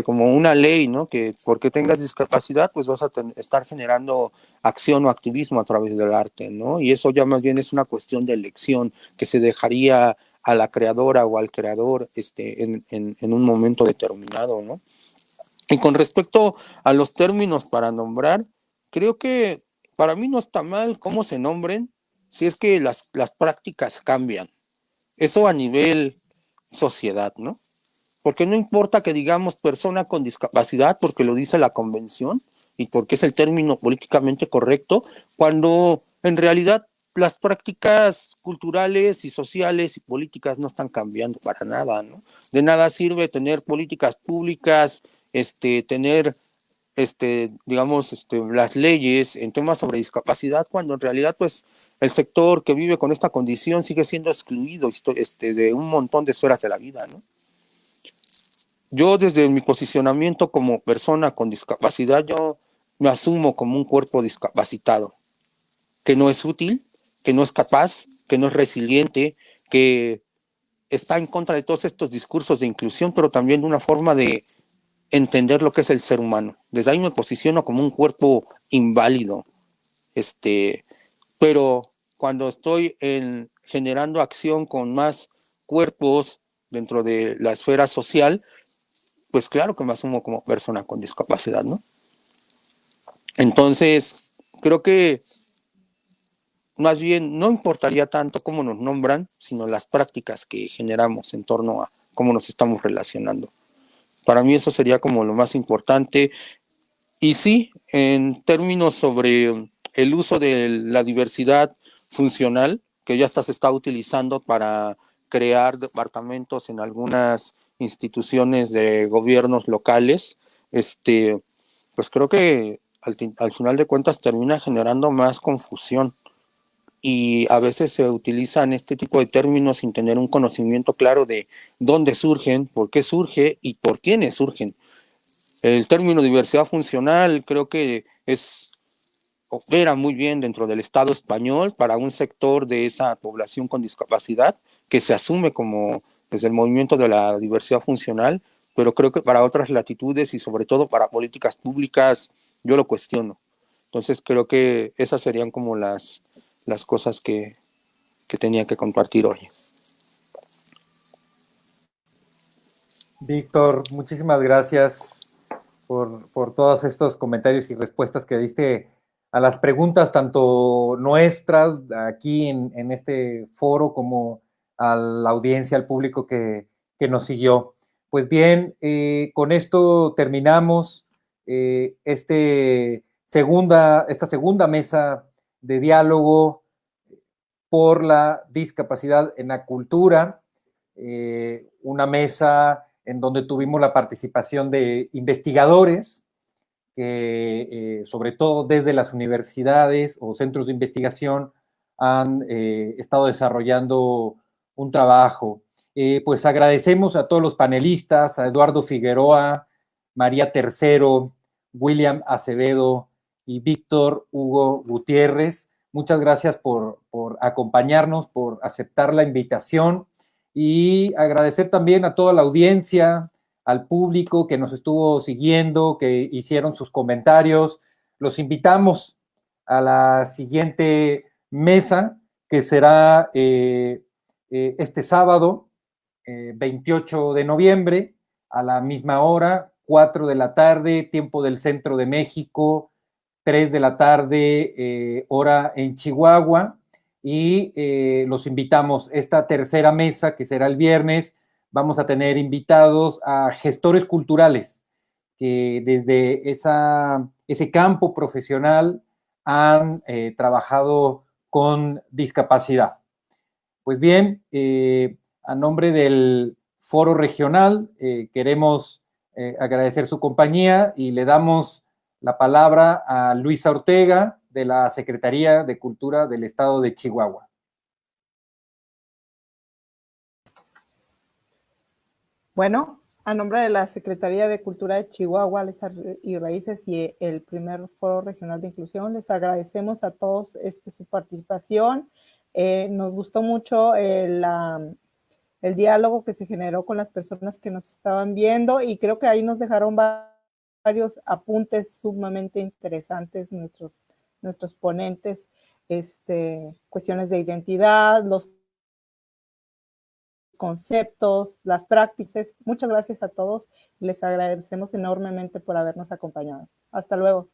F: como una ley, ¿no? Que porque tengas discapacidad, pues vas a estar generando acción o activismo a través del arte, ¿no? Y eso ya más bien es una cuestión de elección que se dejaría a la creadora o al creador en un momento determinado, ¿no? Y con respecto a los términos para nombrar, creo que para mí no está mal cómo se nombren si es que las prácticas cambian. Eso a nivel sociedad, ¿no? Porque no importa que digamos persona con discapacidad, porque lo dice la convención y porque es el término políticamente correcto, cuando en realidad las prácticas culturales y sociales y políticas no están cambiando para nada, ¿no? De nada sirve tener políticas públicas, tener digamos, las leyes en temas sobre discapacidad, cuando en realidad, pues, el sector que vive con esta condición sigue siendo excluido de un montón de esferas de la vida, ¿no? Yo, desde mi posicionamiento como persona con discapacidad, yo me asumo como un cuerpo discapacitado, que no es útil, que no es capaz, que no es resiliente, que está en contra de todos estos discursos de inclusión, pero también de una forma de entender lo que es el ser humano. Desde ahí me posiciono como un cuerpo inválido, pero cuando estoy generando acción con más cuerpos dentro de la esfera social, pues claro que me asumo como persona con discapacidad, ¿no? Entonces, creo que más bien no importaría tanto cómo nos nombran, sino las prácticas que generamos en torno a cómo nos estamos relacionando. Para mí eso sería como lo más importante. Y sí, en términos sobre el uso de la diversidad funcional, que ya se está utilizando para crear departamentos en algunas instituciones de gobiernos locales, pues creo que al final de cuentas termina generando más confusión. Y a veces se utilizan este tipo de términos sin tener un conocimiento claro de dónde surgen, por qué surge y por quiénes surgen. El término diversidad funcional creo que opera muy bien dentro del Estado español para un sector de esa población con discapacidad que se asume como desde el movimiento de la diversidad funcional, pero creo que para otras latitudes y sobre todo para políticas públicas yo lo cuestiono. Entonces creo que esas serían como las cosas que tenía que compartir hoy.
B: Víctor, muchísimas gracias por todos estos comentarios y respuestas que diste a las preguntas, tanto nuestras aquí en este foro como a la audiencia, al público que nos siguió. Pues bien, con esto terminamos esta segunda mesa de diálogo por la discapacidad en la cultura, una mesa en donde tuvimos la participación de investigadores que, sobre todo desde las universidades o centros de investigación, han estado desarrollando un trabajo. Pues agradecemos a todos los panelistas, a Eduardo Figueroa, María Tercero, William Acevedo y Víctor Hugo Gutiérrez. Muchas gracias por acompañarnos, por aceptar la invitación y agradecer también a toda la audiencia, al público que nos estuvo siguiendo, que hicieron sus comentarios. Los invitamos a la siguiente mesa, que será este sábado, 28 de noviembre, a la misma hora, 4 de la tarde, tiempo del centro de México, 3 de la tarde, hora en Chihuahua, y los invitamos. Esta tercera mesa, que será el viernes, vamos a tener invitados a gestores culturales que desde ese campo profesional han trabajado con discapacidad. Pues bien, a nombre del Foro Regional, queremos agradecer su compañía y le damos la palabra a Luisa Ortega, de la Secretaría de Cultura del Estado de Chihuahua.
A: Bueno, a nombre de la Secretaría de Cultura de Chihuahua y Raíces y el primer Foro Regional de Inclusión, les agradecemos a todos su participación. Nos gustó mucho el diálogo que se generó con las personas que nos estaban viendo, y creo que ahí nos dejaron varios apuntes sumamente interesantes nuestros ponentes, cuestiones de identidad, los conceptos, las prácticas. Muchas gracias a todos. Les agradecemos enormemente por habernos acompañado. Hasta luego.